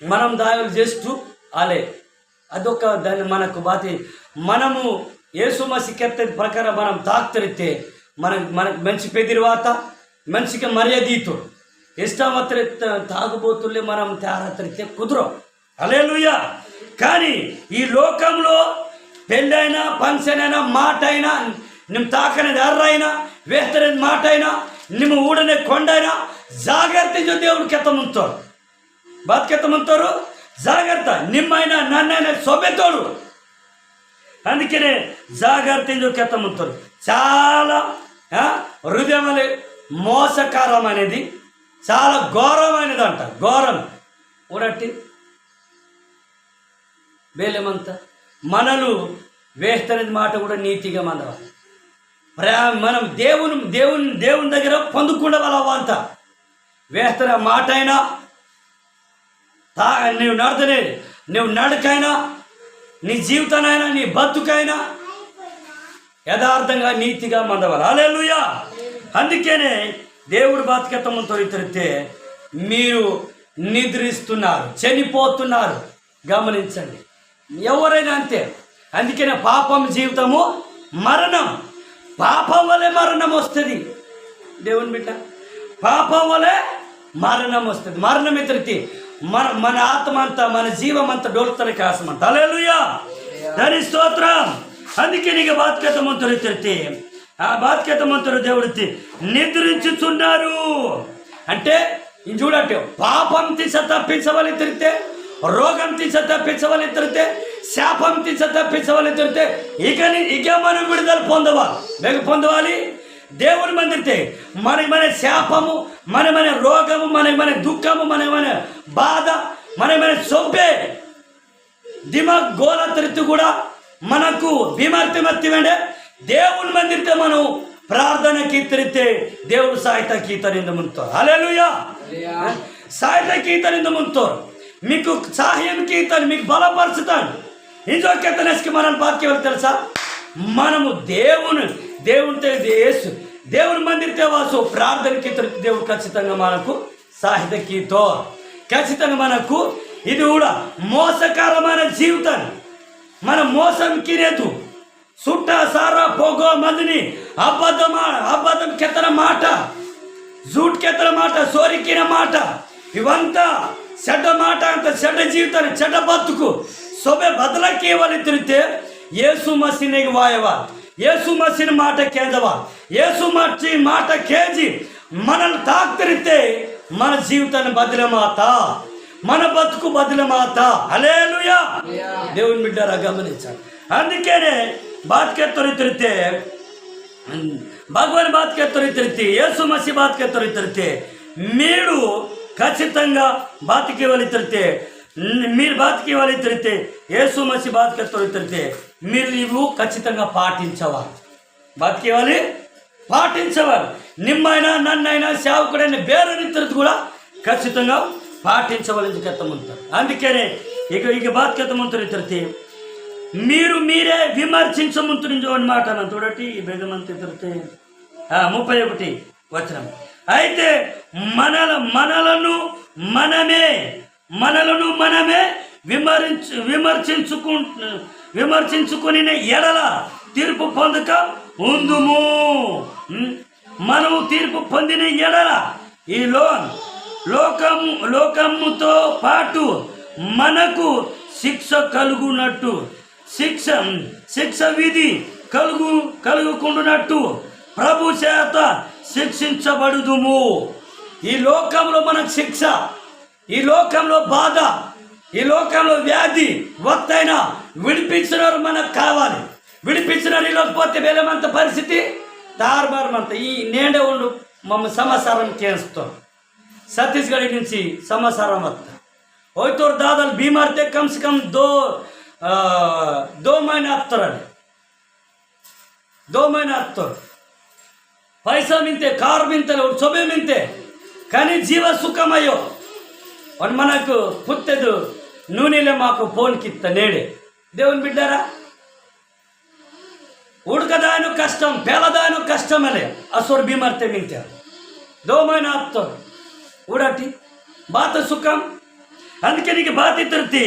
మనం దాయులు చేస్తూ ఆలే అదొక దాన్ని మనకు బాతి. మనము యేసుమసి కెత్త ప్రకారం మనం తాక్తరితే మనకు మంచి పెదిరివాత మనిషికి మర్యాదీతో ఇష్టమత్ర తాగుబోతులే మనం తయారత్రితే కుదరం. హల్లెలూయా. కానీ ఈ లోకంలో పెళ్ళైనా ఫంక్షన్ అయినా మాట అయినా ನಿಮ್ಮ ತಾಕನೇದು ಅರ್ರೈನ ವೇಸ್ತರೇದು ಮಾಟೈನ ನಿಮ್ಮ ಊಡನೆ ಕೊಂಡೈನ ಜಾಗ್ರತೆ దేవుడు కెత్తమంటారు బతికెత్తమంటారు జాగ్రత్త నిమ్మైన నన్నైనా సొబ్బెతోడు. అందుకనే జాగ్రత్త కెత్తమంటారు. చాలా హృదయం మోసకారం అనేది చాలా ఘోరమైనది అంట. ఘోరం ఊడట్టి బేలేమంతా మనలు వేస్తనేది మాట కూడా నీతిగా మందవాలి. మనం దేవుని దగ్గర పొందుకుండా వాళ్ళ వేస్తన మాట అయినా నువ్వు నడతనే నువ్వు నడకైనా నీ జీవితానైనా నీ బతుకైనా యథార్థంగా నీతిగా మందవాలి. హల్లెలూయా. అందుకనే దేవుడు బతికెత్తమంతో ఇతరితే మీరు నిద్రిస్తున్నారు, చనిపోతున్నారు. గమనించండి, ఎవరైనా అంతే. అందుకనే పాపం జీవితము మరణం. పాపం వలె మరణం వస్తుంది. దేవుని బిడ్డ పాపం వలె మరణం వస్తుంది. మరణం ఎత్తి మన ఆత్మ అంతా మన జీవం అంతా డోల్తన కాసం అంత. హల్లెలూయా. దాని స్తోత్రం. అందుకే నీకు బాధ్యతమంతులు ఎత్తి ఆ బాధ్యతమంతులు దేవుడితే నిద్రించుతున్నారు. అంటే చూడండి, పాపం తీస తప్పించవలి తిరిగితే, రోగం తీస తప్పించవలి తిరిగితే, శాపం తీస తప్పించవలి తిరిగితే ఇక మనం విడుదల పొందవాలి. దేవుని మందిరితే మన శాపము, మన రోగము, మన దుఃఖము, మన బాధ, మన సొబ్బే దిమాగ్ గోల తిరిగి కూడా మనకు విమర్తి వెండే దేవుని మందిరితే మనం ప్రార్థన కీర్తరితే దేవుడు సాహిత్య కీర్తనింద ముంతారు. హల్లెలూయా. సాహిత్య కీర్తనింద ముంతారు. మీకు సహాయం కీర్తన మీకు బలపరుచుతాను. ఇంజోకెత్తనేసుకి మనల్ని బాధ్యత తెలుసా? మనము దేవుని మందిరితే వాసు ప్రార్థన కీర్తన దేవుడు ఖచ్చితంగా మనకు సాహిత్య కీర్తో ఖచ్చితంగా మనకు ఇది కూడా మోసకరమైన జీవితాన్ని మన మోసం కిరేతు సుట్ట సారా పోగో మందిని అబద్ధం కెత్తన మాట, జూట్ కెత్తన మాట, సోరికిన మాట, ఇవంతా చెడ్డ మాట, అంత చెడ్డ జీవితాన్ని చెడ్డ బతుకు సొబೆ బదలకి ఇవ్వాలి. తిరిగితే యేసు మసీనికి వాయవా, యేసు మసీని మాట కేందవా, యేసు మాట కేజీ మనల్ని తాక్తిరితే మన జీవితాన్ని బదిలమాత మన బతుకు బదుల మాత. హల్లెలూయా. దేవుని బిడ్డరా గమనించాలి. అందుకనే बात के त्वरित रहते भगवान बात के त्वरित रहती येसु मसीह बात के त्वरित रहते మీరు ఖచ్చితంగా బాతికి వెళ్ళితే మీరు బాతికి వెళ్ళితే యేసు మసీ బాతికి వెళ్ళితే మీరు ఇవి ఖచ్చితంగా పాటించవాలి. బాతికి వెళ్ళి పాటించవాలి. నిమ్మైనా నన్నైనా సేవకుడైన ಬೇರೆనితరది కూడా ఖచ్చితంగా పాటించవాలని చెప్తామంటారు. అందుకనే ఇక బాతికి వెళ్ళితే మీరు మీరే విమర్శించముందు మాట అన్న చూడటి బెదమంతి తిరితే 31 వచనం. అయితే మనలను మనమే విమర్శించుకుని ఎడల తీర్పు పొందక ఉందుము. మనము తీర్పు పొందిన ఎడల ఈ లోకముతో పాటు మనకు శిక్ష కలుగునట్టు శిక్ష విధి కలుగుకుంటున్నట్టు ప్రభు చేత శిక్షించబడుదుము. ఈ లోకంలో మనకు శిక్ష, ఈ లోకంలో బాధ, ఈ లోకంలో వ్యాధి వత్తైనా విడిపించినారు మనకు కావాలి. విడిపించినారు లేకపోతే వేలమంత పరిస్థితి తారుమారమంత. ఈ నేడే ఉండు మమ్మ సమాచారం చేస్తాం. ఛత్తీస్గఢ్ నుంచి సమాచారం వస్తా ఓ దాదాలు బీమార్తే కమ్ से कम 2 महीने ಆಗ್ತಾರని 2 महीने ಆಗ್ತಾರ. पैसा मिलते कार मिलते शोभे मिलते కానీ జీవ సుఖమయ్యో అని మనకు పుత్తెదు నూనెలే మాకు ఫోన్కిత్త నేడే. దేవుని బిడ్డారా ఉడకదాను కష్టం పేలదాను కష్టమలే అసోర్ బీమార్తే మిల్తే 2 महीने ಆಗ್ತಾರ ఉడటి బాత సుఖం. అందుకే నీకు బాధ తిరుతి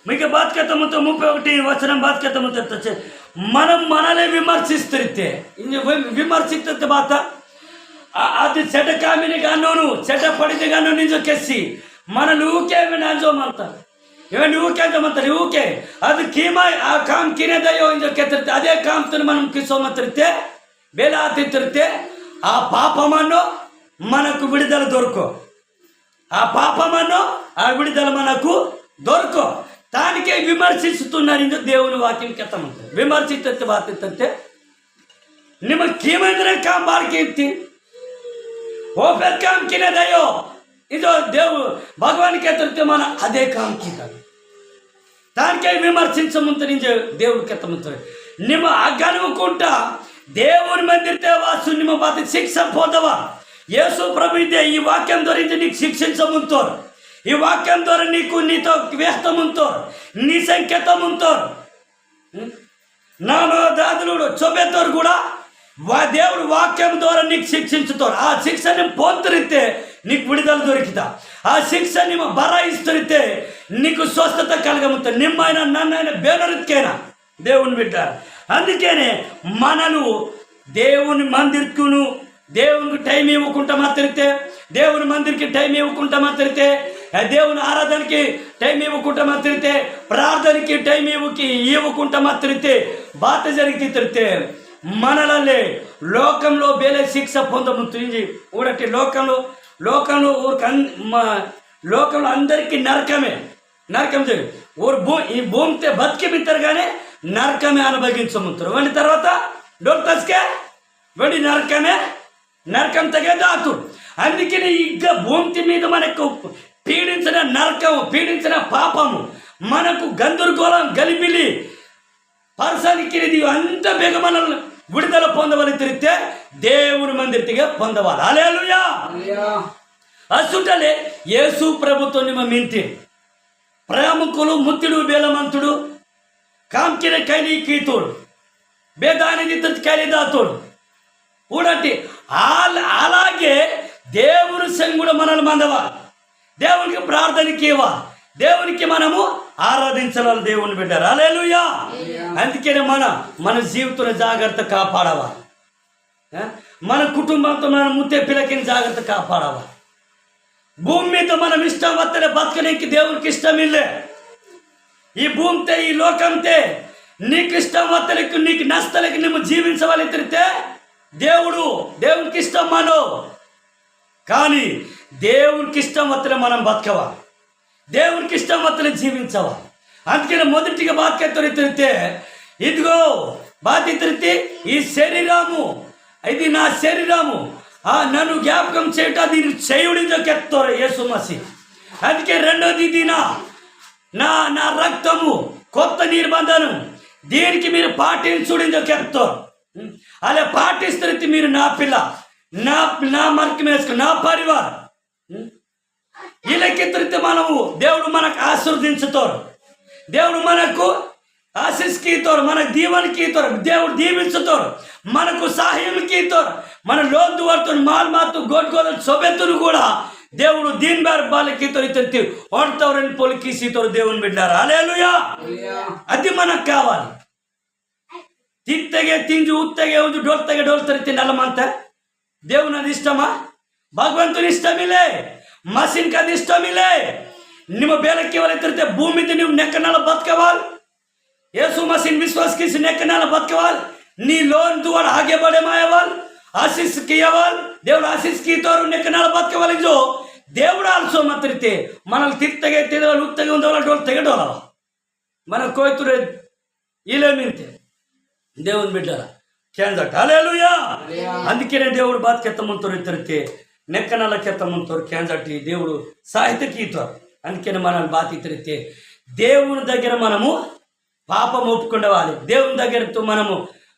మీకు బాధ కథముతో 31 వచనం బాధ కథముతో మనం మనలే విమర్శిస్తే విమర్శిస్తే బాత అది చెడ్డ కామిని గాను చెడ్డ పడితే గాను నిజం ಕೆಸಿ మన నువ్వుకేమి నాజోమంటారు ఇవే నువ్వుకేమంటారు నువ్వుకే అది కీమా ఆ కామ్ కినేదయో ఇంజో ಕೆತ್ತಿರ್ತೆ అదే కామ్తో మనం కిసోమతిరితే ಬೇಲೆ ಆತಿರ್ತೆ ఆ పాపమన్నో మనకు విడుదల దొరకో. ఆ పాపమన్నో ఆ విడుదల మనకు దొరకో. దానికే విమర్శిస్తున్నారు. ఇందు దేవుని వాక్యం ಕೆತ್ತమంటారు. విమర్శిస్తే బాతిస్తే ನಿಮಗೆ ಕೀಮಂದ್ರೆ ಕಾಮ್ ಬಾಳ್ಕಿ ఓ పెద్ద కామ్ కినేదయో ఇదో దేవు భగవాన్ కెత్తితే మన అదే కామ్ కితారు. దానికే విమర్శించముందు నిజ దేవుడు కెత్తముంటారు. ನಿಮ್ಮ ಅಗನುకుంటా దేవుని మందిరతే వాసు ನಿಮ್ಮ బాత శిక్ష పొందవా. యేసు ప్రభు ఇదే ఈ వాక్యం ద్వారా నీకు శిక్షించముంటారు. ఈ వాక్యం ద్వారా నీతో వేస్తముంటారు, నీ సంకేతముంటారు. నానో దాదులుడు చొబెత్తోరు కూడా దేవుడు వాక్యం ద్వారా నీకు శిక్షించుతారు. ఆ శిక్షని పొందితే నీకు విడుదల దొరికితా. ఆ శిక్షని బరాయిస్తే నీకు స్వస్థత కలగముతుంది. నిమ్మైనా నన్నైనా బేనరికైనా దేవుని బిడ్డ. అందుకనే మనను దేవుని మందిర్కును దేవునికి టైం ఇవ్వకుండా మాత్రతే దేవుని మందిరికి టైం ఇవ్వకుండా మాత్రతే దేవుని ఆరాధనకి టైం ఇవ్వకుండా మాత్రతే ప్రార్థనకి టైం ఇవ్వకుండా మాత్రతే బాత జరిగితే మనలే లోకంలో ಬೇರೆ శిక్ష పొందముతుంది. ఊడటి లోకంలో లోకంలో అందరికీ నరకమే ఊరు ఈ భూమితే బతికి బిత్తారు కానీ నరకమే అనుభవించముతారు. వండి తర్వాత డోక్టర్స్కే వండి నరకం తగేదాతు. అందుకని ఇంకా భూమి మీద మనకు పీడించిన నరకము పీడించిన పాపము మనకు గందరగోళం గలిబిలి పరసానికి అంత బేగ మనల్ని విడుదల పొందవని తిరిగితే దేవుని మందిరిగా పొందవాలి. హల్లెలూయా. అసుటలే యేసు ప్రభుతో ನಿಮ್ಮ ಮಿಂತಿ ప్రముఖులు ముత్తుడు బేలమంతుడు కాంకిన కైలి కీతోడు బేదానిది కైలి దాతోడు ఊడంటి అలాగే దేవుని సంగుడు మనల్ని మందవా. దేవునికి ప్రార్థనకి ఇవ్వ దేవునికి మనము ఆరాధించాలి. దేవుని బిడ్డారు. హల్లెలూయా. అందుకనే మన జీవితంలో జాగ్రత్త కాపాడవా. మన కుటుంబంతో మన ముత్తే పిల్లకిని జాగ్రత్త కాపాడవా. భూమి మీద మనం ఇష్టం వత్తనే బతకనికి దేవునికి ఇష్టం ఇల్లే. ఈ భూమితే ఈ లోకంతే నీకు ఇష్టం వత్తనికి నీకు నష్టలకి నువ్వు జీవించవాలి తిరిగితే దేవునికి ఇష్టం మనో. కానీ దేవునికి ఇష్టం వత్తనే మనం బతకవా. దేవునికి ఇష్టమతలు జీవించవాలి. అందుకని మొదటిగా బాధ్యత తిరిగితే ఇదిగో బాధ్యత ఈ శరీరము, ఇది నా శరీరము, నన్ను జ్ఞాపకం చేయట దీన్ని చేయుడితో కెత్తారు యేసు మసీహ్. అందుకే రెండోది ఇది నా రక్తము, కొత్త నిబంధన, దీనికి మీరు పాటించుడితో కెత్తారు. అలా పాటిస్తే మీరు నా పిల్ల, నా మర్కం వేసుకుని నా పరివారం వీళ్ళకెత్తితే మనము దేవుడు మనకు ఆశీర్వదించుతారు, దేవుడు మనకు ఆశీస్కి ఇస్తారు, మనకు దీవెనకి ఇస్తారు, దేవుడు దీవించుతారు, మనకు సహాయంకి ఇస్తారు. మన లోతు వాడుతున్న మాల్మాతు గోడ్గోలు సొబెత్తును కూడా దేవుడు దీని బాలకి ఇతరు ఓడతారని పొలికిసితారు. దేవుని బిడ్డారు. హల్లెలూయా. అది మనకు కావాలి. ತಿಂತೆಗೆ ತಿಂಜು ಉತ್ತೆಗೆ ಒಂದು ಡೋಲ್ತೆಗೆ ಡೋಲ್ತಾರೆ ತಿನ್ನಲ್ಲಮಂತ దేవుని అది ఇష్టమా? భగవంతుని ఇష్టమిలే, మసీన్కి అది ఇష్టమిలే. ನಿಮ್ಮ ಬೇಲಕ್ಕೆ ಹೊರತಿರುತ್ತೆ ಭೂಮಿದು ನೀವು ನೆಕ್ಕನಾಲ ಬದುಕವಾಲ್, ಯೇಸು ಮಸೀನ್ ವಿಶ್ವಾಸಕಿಸಿ ನೆಕ್ಕನಾಲ ಬದುಕವಾಲ್, ನೀ ಲೋನ್ ದುವಾಡ ಹಾಗೆ ಬಡೆ ಮಾಯವಾಲ್, ಆಶೀಸ್ ಕಿಯವಾಲ್, దేవుడు ఆశీస్ కీతోరు నెక్కనాల బతుకవాల్. ఇజో దేవుడు ఆల్సో మాత్రితే మనల్ని తిత్తగే తినవాళ్ళు ఉత్తగే ఉండవాళ్ళ డోల్ తెగడోలవ మన కోతురే ఇలేమింతే దేవుని బిడ్డరా క్యాంజట్. హల్లెలూయా. అందుకనే దేవుడు బాత్కెత్తమంతోరు ఇద్దరితే నెక్కనాల కెత్తమంతోరు క్యాంజట్టి దేవుడు సాహిత్యకి ఇస్తారు. అందుకని మనల్ని బాతి ఇద్దరితే దేవుని దగ్గర మనము పాపం ఒప్పుకుండవాలి, దేవుని దగ్గరతో మనము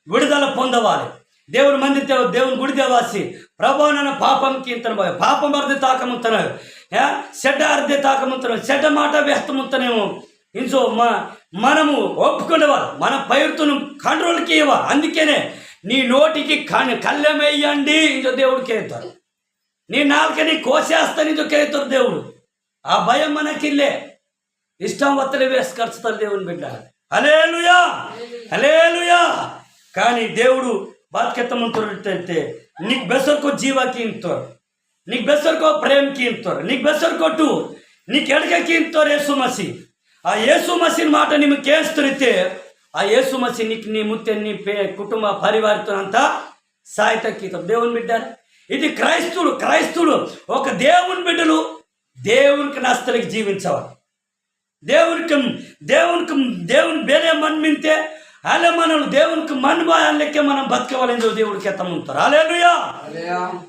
విడుదల పొందవాలి. దేవుని మంది దేవుని గుడి దేవాసి ప్రభు నన్ను పాపంకి ఇంతను పాపం అర్ధ తాకముంతను చెడ్డ అర్ధ తాకముంతను చెడ్డ మాట వ్యక్తముంతనేమో ఇంచో మనము ఒప్పుకునేవాళ్ళు, మన పైరుతును కంట్రోల్కి ఇవ్వాలి. అందుకనే నీ నోటికి కళ్ళెమేయండి ఇంకో దేవుడికి వేస్తారు, నీ నాలుకని కోసేస్తాను ఇంకొక వేస్తారు దేవుడు. ఆ భయం మనకిల్లే, ఇష్టం ఒత్తడి వేసి ఖర్చుతారు దేవుని బిడ్డ. హల్లెలూయా, హల్లెలూయా. కానీ దేవుడు బాత్కెత్తమంటే నీకు ಬೆಸರ್ಕೋ ಜೀವಕ್ಕೆ ಇಂತೋರು, నీకు ಬೆಸರ್ಕೋ ప్రేమకి ఇంతోరు, నీకు ಬೆಸರ್ಕೊಟ್ಟು నీకు ఎడకకి ఇంతోరు యేసు మసీహ్. ఆ యేసు మసీహ్ మాట నిమ్మ కేస్తురితే ఆ యేసు మసీహ్ నీకు నీ ముత్తే నీ కుటుంబ పరివారితో అంతా సాయితకి దేవుని బిడ్డ. ఇది క్రైస్తుడు ఒక దేవుని బిడ్డలు దేవునికి నస్తలకి జీవించవాలి. దేవుని ಬೇರೆ ಮನ್ಮಿಂತೆ అలా మనం దేవునికి మన్బాయాలకే మనం బతకవాలని దేవుడికి ఎత్తముంటారు. హల్లెలూయా.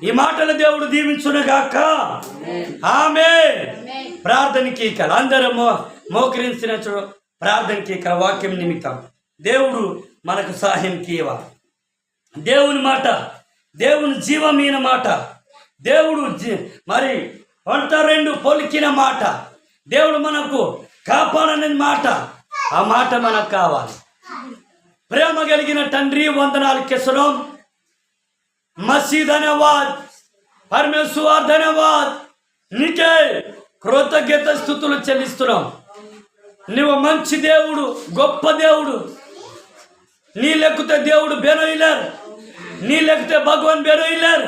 ఈ మాటలు దేవుడు దీవించునుగాక. ఆమేన్. ప్రార్థనకి కల అందరూ మోకరించిన ప్రార్థనకి కల వాక్యం నిమిత్తం దేవుడు మనకు సహాయంకి ఇవ్వాలి. దేవుని మాట, దేవుని జీవమైన మాట, దేవుడు మరి 102 పొలికిన మాట, దేవుడు మనకు కాపాడని మాట, ఆ మాట మనకు కావాలి. ప్రేమ కలిగిన తండ్రి వందనాలు కెసరం, మసీహ్ ధన్యవాద్, పరమేశ్వర్ ధన్యవాద్, నీకే కృతజ్ఞత స్తుతులు చెల్లిస్తున్నాం. నువ్వు మంచి దేవుడు, గొప్ప దేవుడు. నీ లెక్కితే దేవుడు బెనోయిలర్, నీ లెక్కితే భగవాన్ బెనోయిలర్.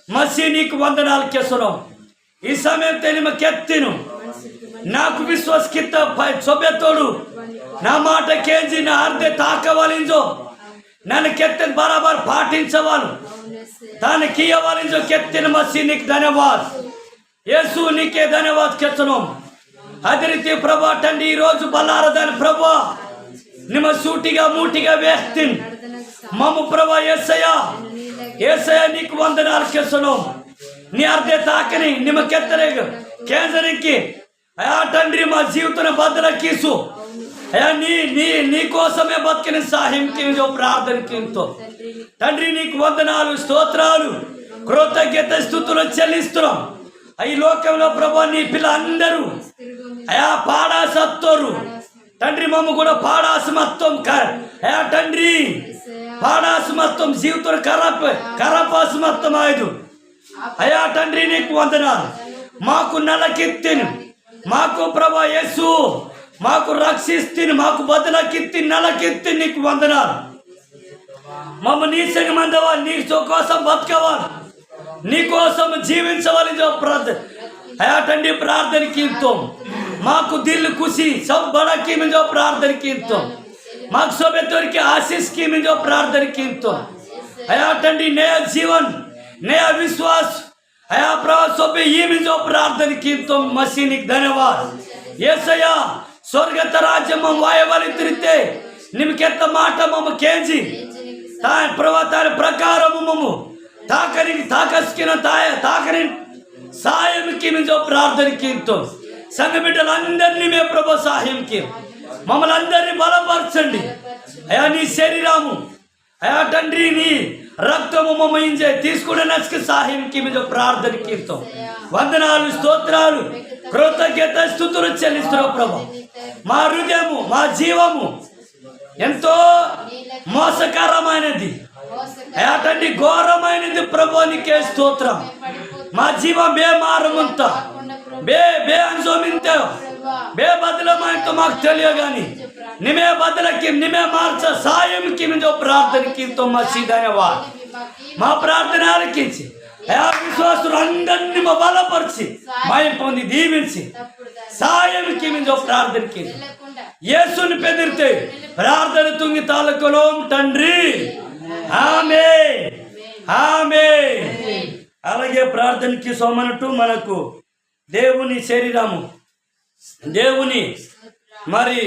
మసీహ్ నీకు వందనాలు కెసరం. ఈ సమయం నిమ్మ కెత్తిను నాకు విశ్వాసకిత్త సొబ్బెత్తోడు నా మాట కేజీ నా అర్ధే తాకవాలించో నన్ను కెత్తని బరాబర్ పాటించవాలు దానికి ఇవ్వాలించో కెత్తిన మసీహ్ నీకు ధన్యవాద్. యేసు నీకే ధన్యవాద్ కెత్తనం. అదే రీతి ప్రభా తండ్రి ఈరోజు బల్లారదాని ప్రభా నిమ్మ సూటిగా మూటిగా వేస్తిన్ మమ్మ ప్రభా ఏసయ్య నీకు వందనాలు కెత్తనం. నీ అర్ధే తాకని నిమ్మ కెత్తరే కేంద్రకి అయా తండ్రి మా జీవితం బద్దలకీసు అయా నీ కోసమే బతికిన సహాయంకి ప్రార్థనకి తండ్రి నీకు వందనాలు స్తోత్రాలు కృతజ్ఞత స్తుతులు చెల్లిస్తున్నాం. ఈ లోకంలో ప్రభా నీ పిల్ల అందరూ అయా పాడాసి వస్తారు తండ్రి, మమ్మ కూడా పాడాసి మొత్తం అయా తండ్రి పాడాసి మొత్తం జీవితం కరపాసి మొత్తం ఆయుధు అయా తండ్రి నీకు వందనాలు. మాకు నలకెత్తిను, మాకు ప్రభా యేసు మాకు రక్షిస్తుంది, మాకు బదులకెత్తి నలకెత్తి నీకు వందనాలు. మమ్మ నీ సంగమందవాలి, నీ కోసం బతకవాలి, నీ కోసం జీవించవాలి. అయా తండ్రి ప్రార్థనకి మాకు దిల్ ఖుషి సబ్ బడకి మింజో ప్రార్థనకి మాకు సోబెతోరికి ఆశీస్కి మింజో ప్రార్థనకి అయా తండ్రి నయా జీవన్ నయా విశ్వాస్ అయా ప్రభా सोपे ये जो प्रार्थना की तो मसीह धन्यवाद येसया स्वर्गत राज्य मम वायवली तिरिते निमकेत्त माट मम केंजी ताय प्रभा तार प्रकार मम ताकरी ताकस्किन ताय ताकरी సాయం की जो प्रार्थना की तो సంఘ బిడ్డలందరినీ మే ప్రభు సహాయం की మమ్మల్ని అందరినీ బలపరచండి అయా నీ శరీరము అయా తండ్రి నీ రక్తము మమ్మల్ని తీసుకునే నచ్చుకు సహాయం की जो ప్రార్థన కీర్తో వందనాలు స్తోత్రాలు కృతజ్ఞత స్తుతులు చెల్లిస్తున్నావు ప్రభు మా హృదయము మా జీవము ఎంతో మోసకరమైనది అయా తండ్రి ఘోరమైనది ప్రభు నీకే స్తోత్రం మా జీవ బేమారమంతా బే అంశమింతో బే బదలమైంతో మాకు తెలియగాని నిమే బదలకి నిమే మార్చ సాయంకి जो ప్రార్థన కీర్తో మసీదనేవా మా ప్రార్థన ఆలకించి అయా విశ్వాసులు అందరినీ బలపరిచి మాయం పొంది దీవించి సాయంకి जो ప్రార్థన కీర్తి యేసుని పెదిరితే ప్రార్థన తుంగి తాలకలోం తండ్రి ఆమేన్ ఆమేన్ అలాగే ప్రార్థనకి సోమనట్టు మనకు దేవుని శరీరము దేవుని మరి